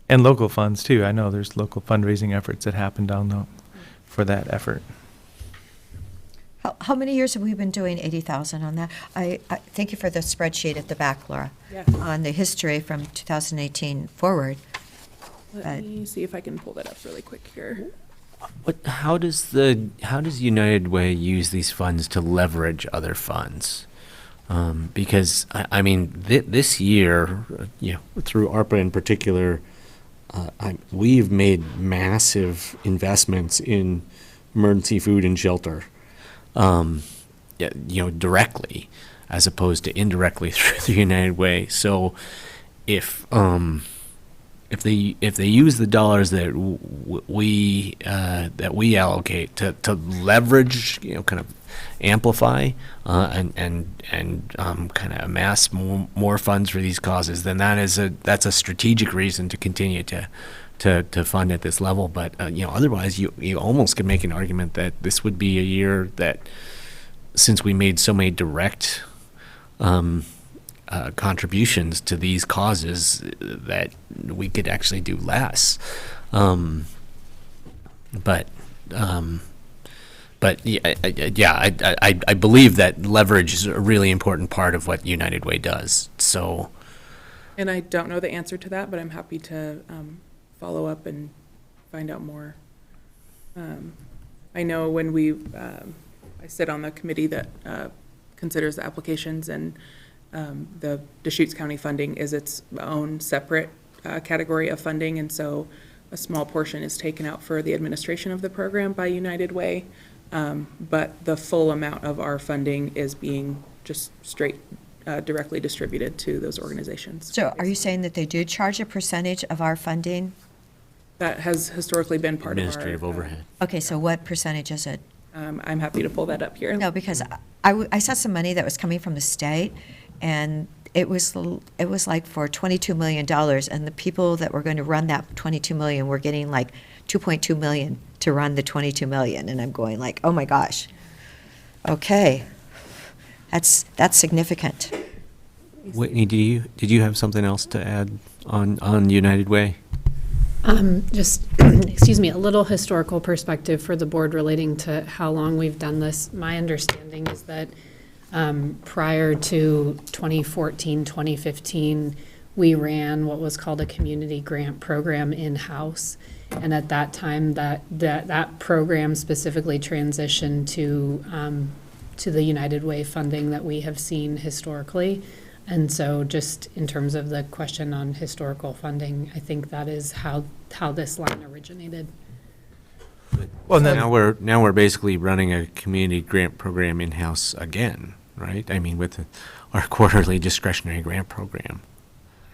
And local funds, too. I know there's local fundraising efforts that happen down for that effort. How many years have we been doing 80,000 on that? I thank you for the spreadsheet at the back, Laura, on the history from 2018 forward. Let me see if I can pull that up really quick here. How does United Way use these funds to leverage other funds? Because I mean, this year, through ARPA in particular, we've made massive investments in emergency food and shelter. Directly, as opposed to indirectly through the United Way. So, if they use the dollars that we allocate to leverage, kind of amplify and kind of amass more funds for these causes, then that's a strategic reason to continue to fund at this level. But otherwise you almost could make an argument that this would be a year that, since we made so many direct contributions to these causes, that we could actually do less. I believe that leverage is a really important part of what United Way does. So, and I don't know the answer to that, but I'm happy to follow up and find out more. I know when I sit on the committee that considers the applications, and the Deschutes County funding is its own separate category of funding, and so a small portion is taken out for the administration of the program by United Way, but the full amount of our funding is being just straight directly distributed to those organizations. So are you saying that they do charge a percentage of our funding? That has historically been part of our administrative overhead. Okay, so what percentage is it? I'm happy to pull that up here. No, because I saw some money that was coming from the state, and it was like for $22 million, and the people that were going to run that $22 million were getting like $2.2 million to run the $22 million, and I'm going like, oh my gosh. Okay, that's significant. Whitney, did you have something else to add on United Way? Just, excuse me, a little historical perspective for the board relating to how long we've done this. My understanding is that prior to 2014, 2015, we ran what was called a community grant program in-house. And at that time, that program specifically transitioned to the United Way funding that we have seen historically. And so just in terms of the question on historical funding, I think that is how this line originated. Well, Now we're basically running a community grant program in-house again, right? I mean, with our quarterly discretionary grant program.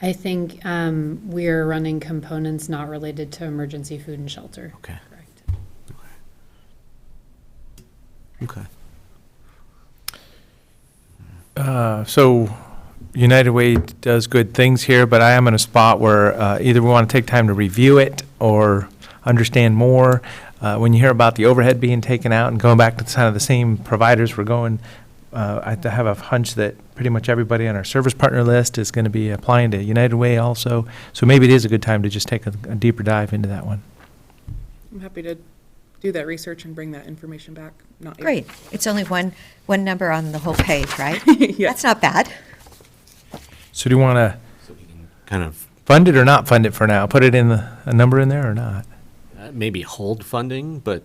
I think we're running components not related to emergency food and shelter. Okay. Correct. Okay. So United Way does good things here, but I am in a spot where either we want to take time to review it or understand more. When you hear about the overhead being taken out and going back to kind of the same providers we're going, I have a hunch that pretty much everybody on our service partner list is going to be applying to United Way also. So maybe it is a good time to just take a deeper dive into that one. I'm happy to do that research and bring that information back. Not yet. Great. It's only one number on the whole page, right? Yeah. That's not bad. So do you want to Kind of fund it or not fund it for now? Put it in a number in there or not? maybe hold funding, but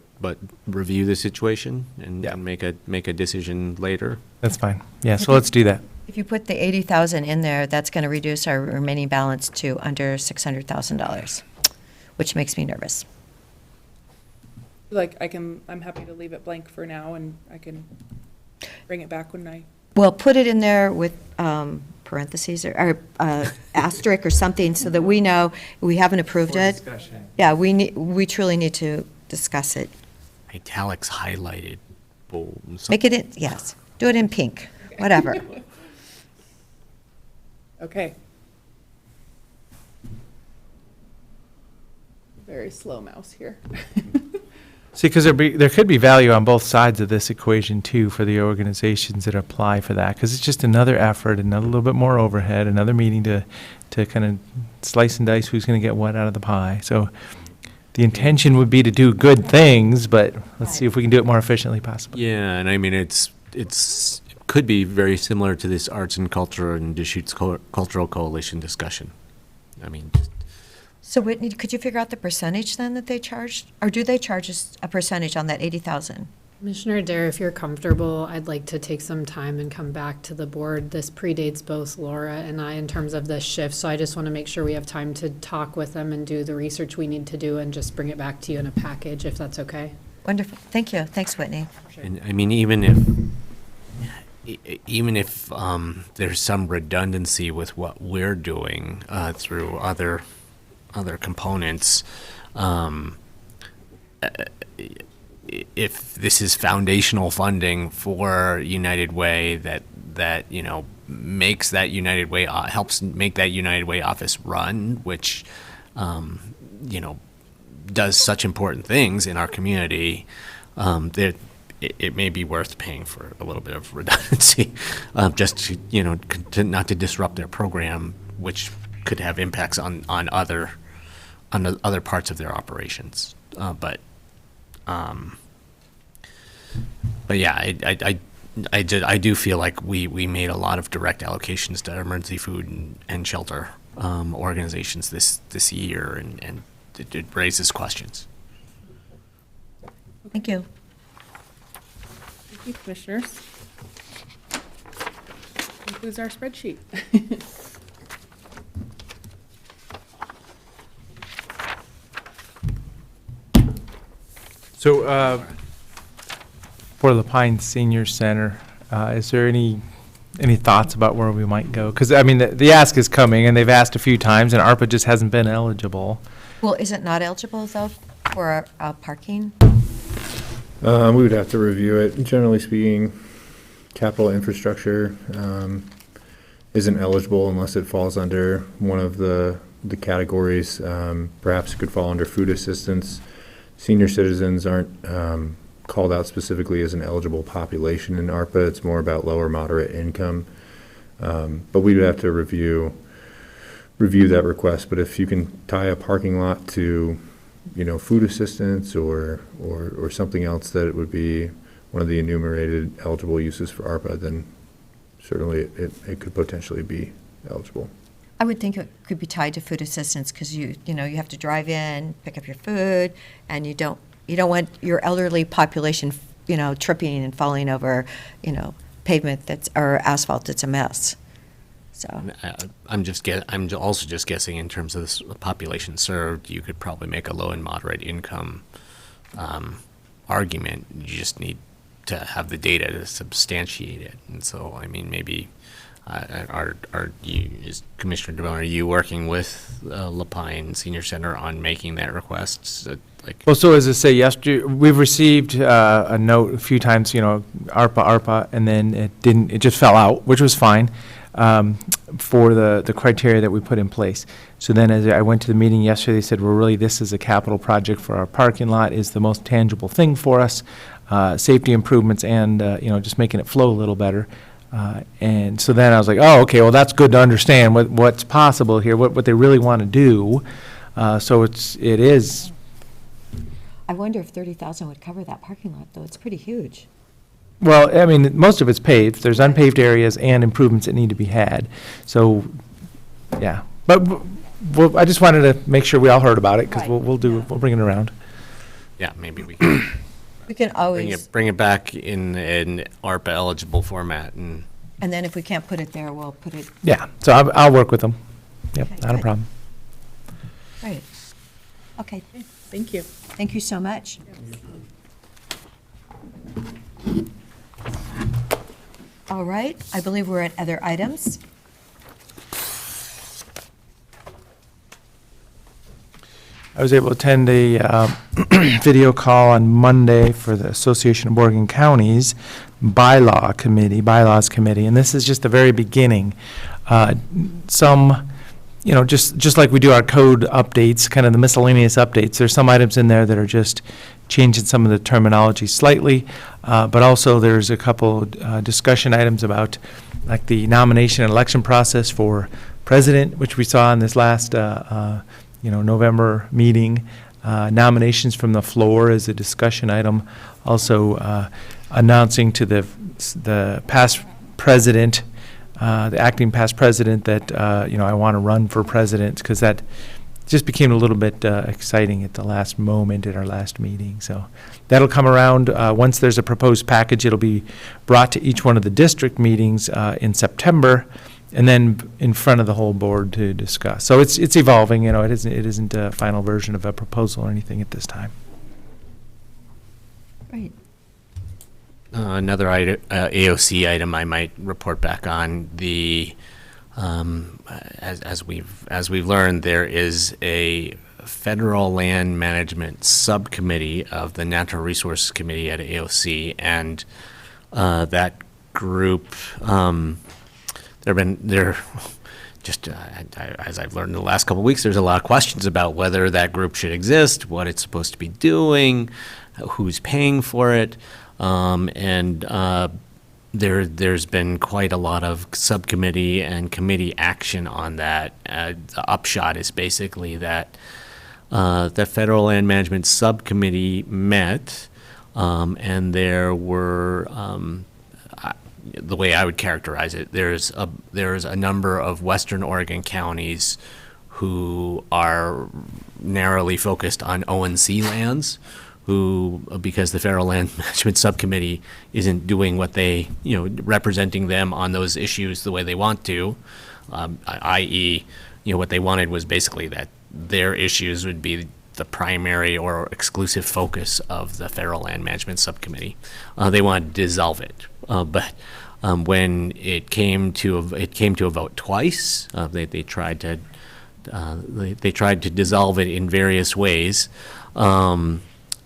review the situation and make a decision later. That's fine. Yeah, so let's do that. If you put the 80,000 in there, that's going to reduce our remaining balance to under $600,000, which makes me nervous. Like, I'm happy to leave it blank for now, and I can bring it back when I. Well, put it in there with parentheses or asterisk or something so that we know we haven't approved it. Yeah, we truly need to discuss it. Italics highlighted, bold. Make it, yes, do it in pink, whatever. Okay. Very slow mouse here. See, because there could be value on both sides of this equation too for the organizations that apply for that, because it's just another effort, another little bit more overhead, another meeting to kind of slice and dice who's going to get what out of the pie. So the intention would be to do good things, but let's see if we can do it more efficiently possibly. Yeah, and I mean, it could be very similar to this Arts and Culture and Deschutes Cultural Coalition discussion. I mean, So Whitney, could you figure out the percentage then that they charged? Or do they charge us a percentage on that 80,000? Commissioner Adair, if you're comfortable, I'd like to take some time and come back to the board. This predates both Laura and I in terms of this shift, so I just want to make sure we have time to talk with them and do the research we need to do and just bring it back to you in a package, if that's okay. Wonderful. Thank you. Thanks, Whitney. and I mean, even if there's some redundancy with what we're doing through other components, if this is foundational funding for United Way that makes that United Way helps make that United Way office run, which does such important things in our community, it may be worth paying for a little bit of redundancy, just to not to disrupt their program, which could have impacts on other parts of their operations. But yeah, I do feel like we made a lot of direct allocations to emergency food and shelter organizations this year, and it raises questions. Thank you. Thank you, commissioners. Concludes our spreadsheet. So for the Pine Senior Center, is there any thoughts about where we might go? Because, I mean, the ask is coming, and they've asked a few times, and ARPA just hasn't been eligible. Well, is it not eligible, though, for parking? We would have to review it. Generally speaking, capital infrastructure isn't eligible unless it falls under one of the categories. Perhaps it could fall under food assistance. Senior citizens aren't called out specifically as an eligible population in ARPA. It's more about lower moderate income. But we would have to review that request. But if you can tie a parking lot to, food assistance or something else that it would be one of the enumerated eligible uses for ARPA, then certainly it could potentially be eligible. I would think it could be tied to food assistance, because you have to drive in, pick up your food, and you don't want your elderly population, tripping and falling over, pavement or asphalt that's a mess. So, I'm also just guessing in terms of the population served, you could probably make a low and moderate income argument. You just need to have the data to substantiate it. And so, I mean, maybe Commissioner DeBonne, are you working with Lapine Senior Center on making that request? Well, so as I say, yesterday, we've received a note a few times, ARPA, and then it just fell out, which was fine, for the criteria that we put in place. So then as I went to the meeting yesterday, they said, well, really, this is a capital project for our parking lot, is the most tangible thing for us, safety improvements and, just making it flow a little better. And so then I was like, oh, okay, well, that's good to understand what's possible here, what they really want to do. So it is. I wonder if 30,000 would cover that parking lot, though. It's pretty huge. Well, I mean, most of it's paved. There's unpaved areas and improvements that need to be had. So, yeah. But I just wanted to make sure we all heard about it, because we'll bring it around. Yeah, maybe we can. We can always bring it back in ARPA eligible format, and then if we can't put it there, we'll put it. Yeah. So I'll work with them. Yep, Okay, not a good. problem. Right. Okay. Thank you. Thank you so much. All right, I believe we're at other items. I was able to attend a video call on Monday for the Association of Oregon Counties bylaws committee, and this is just the very beginning. Some, just like we do our code updates, kind of the miscellaneous updates, there's some items in there that are just changing some of the terminology slightly, but also there's a couple discussion items about like the nomination and election process for president, which we saw in this last November meeting. Nominations from the floor is a discussion item. Also announcing to the past president, the acting past president, that I want to run for president, because that just became a little bit exciting at the last moment at our last meeting. So that'll come around. Once there's a proposed package, it'll be brought to each one of the district meetings in September, and then in front of the whole board to discuss. So it's evolving. It isn't a final version of a proposal or anything at this time. Right. Another AOC item I might report back on, the as we've learned, there is a federal land management subcommittee of the Natural Resource Committee at AOC, and that group, as I've learned in the last couple of weeks, there's a lot of questions about whether that group should exist, what it's supposed to be doing, who's paying for it. There's been quite a lot of subcommittee and committee action on that. The upshot is basically that the Federal Land Management Subcommittee met, and there were, the way I would characterize it, there's a number of Western Oregon counties who are narrowly focused on ONC lands, who, because the Federal Land Management Subcommittee isn't doing what they, representing them on those issues the way they want to, i.e., what they wanted was basically that their issues would be the primary or exclusive focus of the Federal Land Management Subcommittee. They wanted to dissolve it, but when it came to a vote twice, they tried to dissolve it in various ways.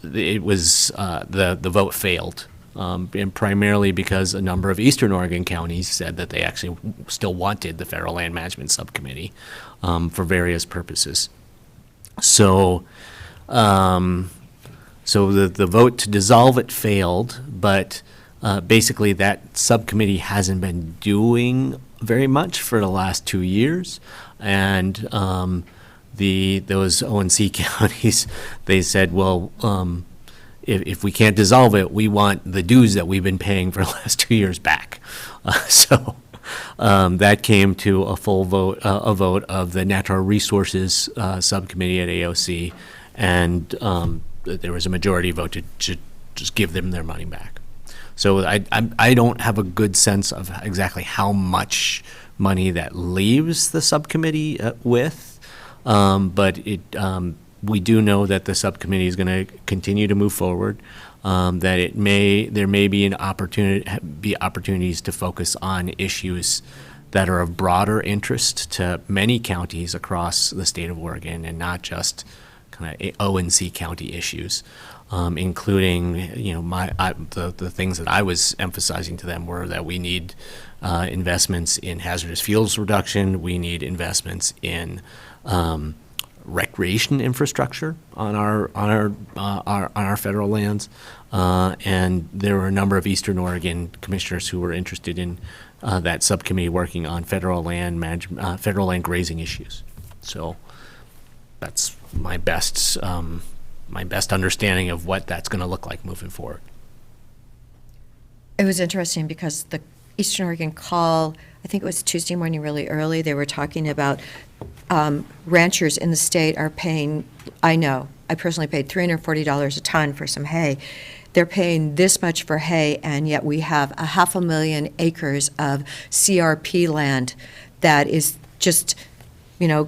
It was the vote failed, and primarily because a number of Eastern Oregon counties said that they actually still wanted the Federal Land Management Subcommittee for various purposes. So, the vote to dissolve it failed, but basically that subcommittee hasn't been doing very much for the last 2 years, and those ONC counties, they said, well, if we can't dissolve it, we want the dues that we've been paying for the last 2 years back. So That came to a full vote, a vote of the Natural Resources Subcommittee at AOC, and there was a majority vote to just give them their money back. So I don't have a good sense of exactly how much money that leaves the subcommittee with, but we do know that the subcommittee is going to continue to move forward. That there may be opportunities to focus on issues that are of broader interest to many counties across the state of Oregon, and not just kind of O and C county issues, including the things that I was emphasizing to them were that we need investments in hazardous fuels reduction, we need investments in recreation infrastructure on our federal lands, and there were a number of Eastern Oregon commissioners who were interested in that subcommittee working on federal land grazing issues. So that's my best understanding of what that's going to look like moving forward. It was interesting because the Eastern Oregon Call, I think it was Tuesday morning really early, they were talking about ranchers in the state are paying, I personally paid $340 a ton for some hay. They're paying this much for hay, and yet we have 500,000 acres of CRP land that is just,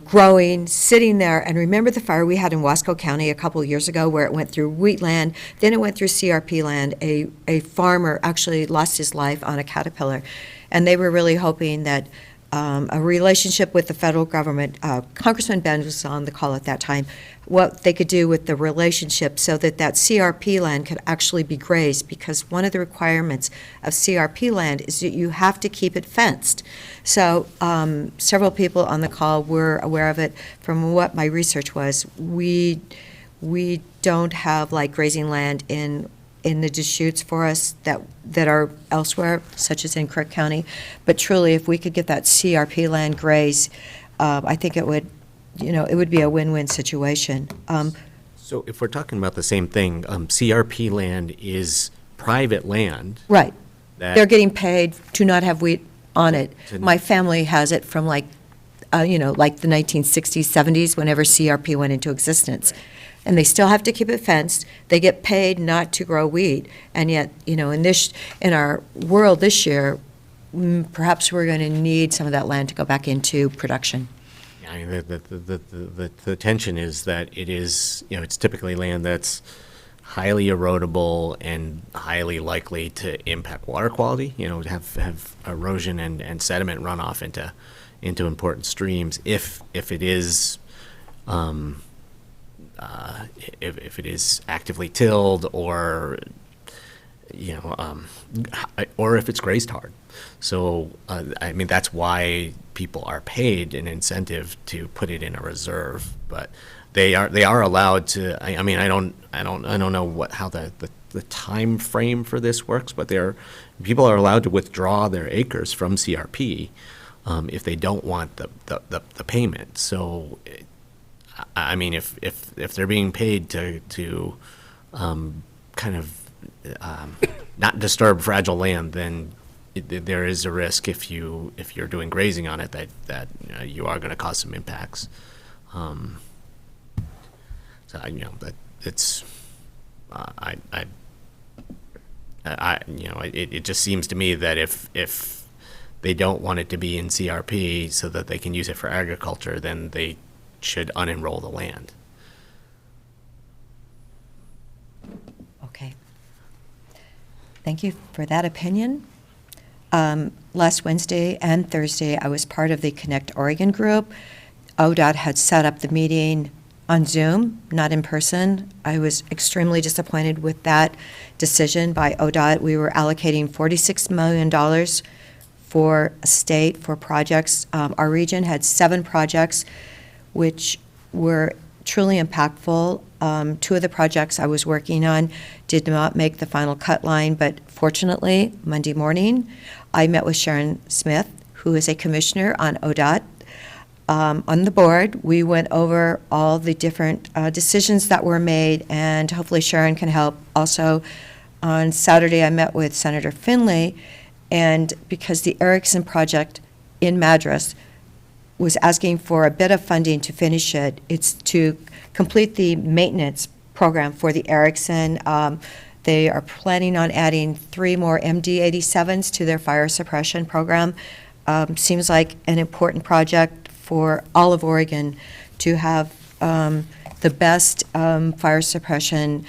growing, sitting there. And remember the fire we had in Wasco County a couple of years ago where it went through wheat land, then it went through CRP land. A farmer actually lost his life on a caterpillar. And they were really hoping that a relationship with the federal government, Congressman Ben was on the call at that time, what they could do with the relationship so that CRP land could actually be grazed, because one of the requirements of CRP land is that you have to keep it fenced. So several people on the call were aware of it. From what my research was, we don't have like grazing land in the Deschutes for us that are elsewhere, such as in Crook County. But truly, if we could get that CRP land grazed, I think it would be a win-win situation. So if we're talking about the same thing, CRP land is private land. Right. They're getting paid to not have wheat on it. My family has it from like the 1960s, 70s, whenever CRP went into existence. And they still have to keep it fenced. They get paid not to grow wheat. And yet, in our world this year, perhaps we're going to need some of that land to go back into production. I mean, the tension is that it is, it's typically land that's highly erodible and highly likely to impact water quality, have erosion and sediment runoff into important streams if it is if it is actively tilled or if it's grazed hard. So that's why people are paid an incentive to put it in a reserve, but they are allowed to. I don't know how the time frame for this works, but people are allowed to withdraw their acres from CRP if they don't want the payment. So. If they're being paid to kind of not disturb fragile land, then there is a risk if you're doing grazing on it that you are going to cause some impacts. But it's it just seems to me that if they don't want it to be in CRP so that they can use it for agriculture, then they should unenroll the land. Okay. Thank you for that opinion. Last Wednesday and Thursday, I was part of the Connect Oregon group. ODOT had set up the meeting on Zoom, not in person. I was extremely disappointed with that decision by ODOT. We were allocating $46 million for a state for projects. Our region had 7 projects which were truly impactful. 2 of the projects I was working on did not make the final cut line, but fortunately, Monday morning, I met with Sharon Smith, who is a commissioner on ODOT, on the board. We went over all the different decisions that were made, and hopefully Sharon can help. Also, on Saturday, I met with Senator Finley, And because the Erickson project in Madras was asking for a bit of funding to finish it, it's to complete the maintenance program for the Erickson. They are planning on adding 3 more MD-87s to their fire suppression program. Seems like an important project for all of Oregon to have the best fire suppression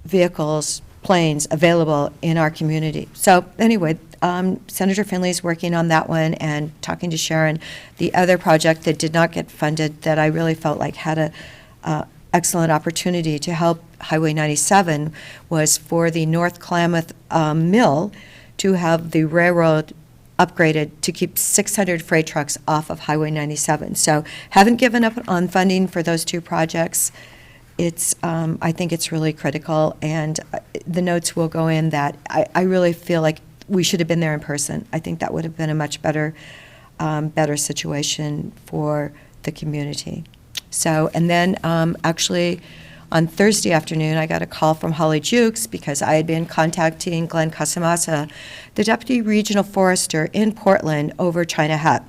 vehicles, planes available in our community. So anyway, Senator Finley's working on that one and talking to Sharon. The other project that did not get funded that I really felt like had a excellent opportunity to help Highway 97 was for the North Klamath Mill to have the railroad upgraded to keep 600 freight trucks off of Highway 97. So haven't given up on funding for those 2 projects. It's, I think it's really critical, and the notes will go in that I really feel like we should have been there in person. I think that would have been a much better, better situation for the community. So, and then actually on Thursday afternoon, I got a call from Holly Jukes because I had been contacting Glenn Casamassa, the Deputy Regional Forester in Portland over China Hat.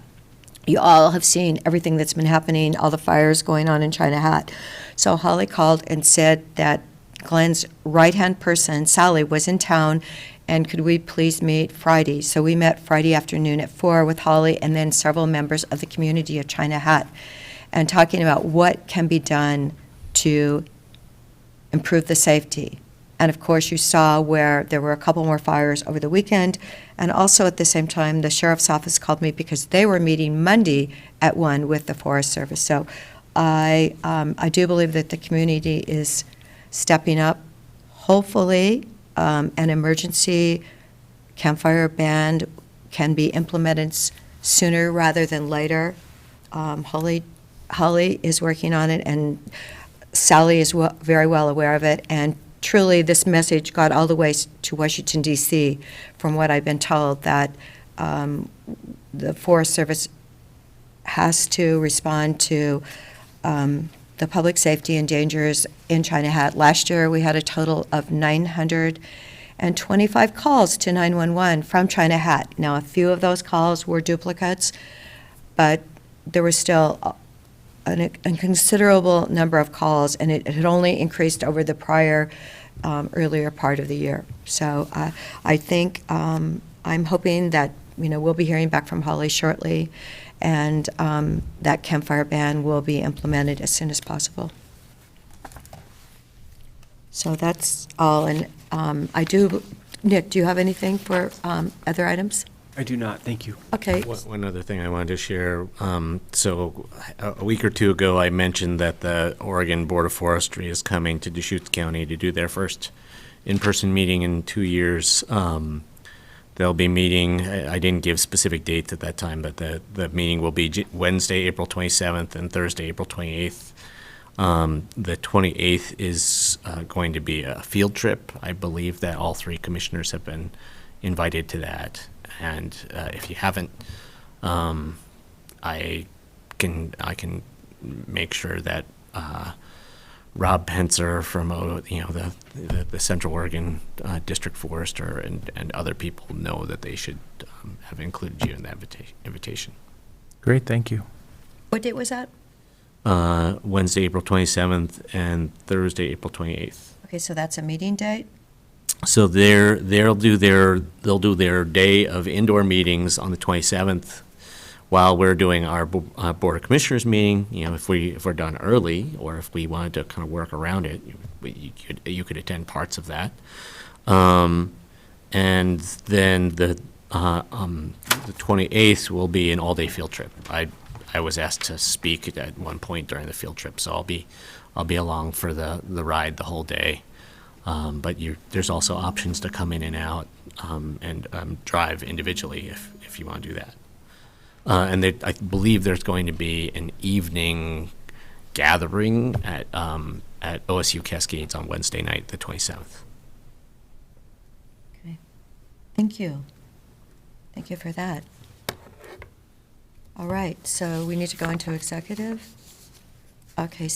You all have seen everything that's been happening, all the fires going on in China Hat. So Holly called and said that Glenn's right-hand person, Sally, was in town, and could we please meet Friday? So we met Friday afternoon at 4 with Holly and then several members of the community of China Hat, and talking about what can be done to improve the safety. And of course, you saw where there were a couple more fires over the weekend. And also at the same time, the sheriff's office called me because they were meeting Monday at 1 with the Forest Service. So I do believe that the community is stepping up. Hopefully, an emergency campfire ban can be implemented sooner rather than later. Holly is working on it, and Sally is very well aware of it. And truly, this message got all the way to Washington, D.C., from what I've been told, that the Forest Service has to respond to the public safety and dangers in China Hat. Last year, we had a total of 925 calls to 911 from China Hat. Now, a few of those calls were duplicates, but there was still a considerable number of calls, and it had only increased over the prior earlier part of the year. So I think I'm hoping that we'll be hearing back from Holly shortly, and that campfire ban will be implemented as soon as possible. So that's all. And Nick, do you have anything for other items? I do not, thank you. Okay. One other thing I wanted to share. So a week or 2 ago, I mentioned that the Oregon Board of Forestry is coming to Deschutes County to do their first in-person meeting in 2 years. They'll be meeting, I didn't give specific dates at that time, but the meeting will be Wednesday, April 27th and Thursday, April 28th. The 28th is going to be a field trip. I believe that all 3 commissioners have been invited to that. And if you haven't, I can make sure that Rob Pencer from the Central Oregon District Forester and other people know that they should have included you in that invitation. Great, thank you. What date was that? Wednesday, April 27th, and Thursday, April 28th. Okay, so that's a meeting date? So they'll do their day of indoor meetings on the 27th, while we're doing our Board of Commissioners meeting. If we're done early, or if we wanted to kind of work around it, you could attend parts of that. And then the 28th will be an all-day field trip. I was asked to speak at one point during the field trip, so I'll be along for the ride the whole day. But there's also options to come in and out and drive individually if you want to do that. And I believe there's going to be an evening gathering at OSU Cascades on Wednesday night, the 27th. Okay. Thank you. Thank you for that. All right, so we need to go into executive. Okay.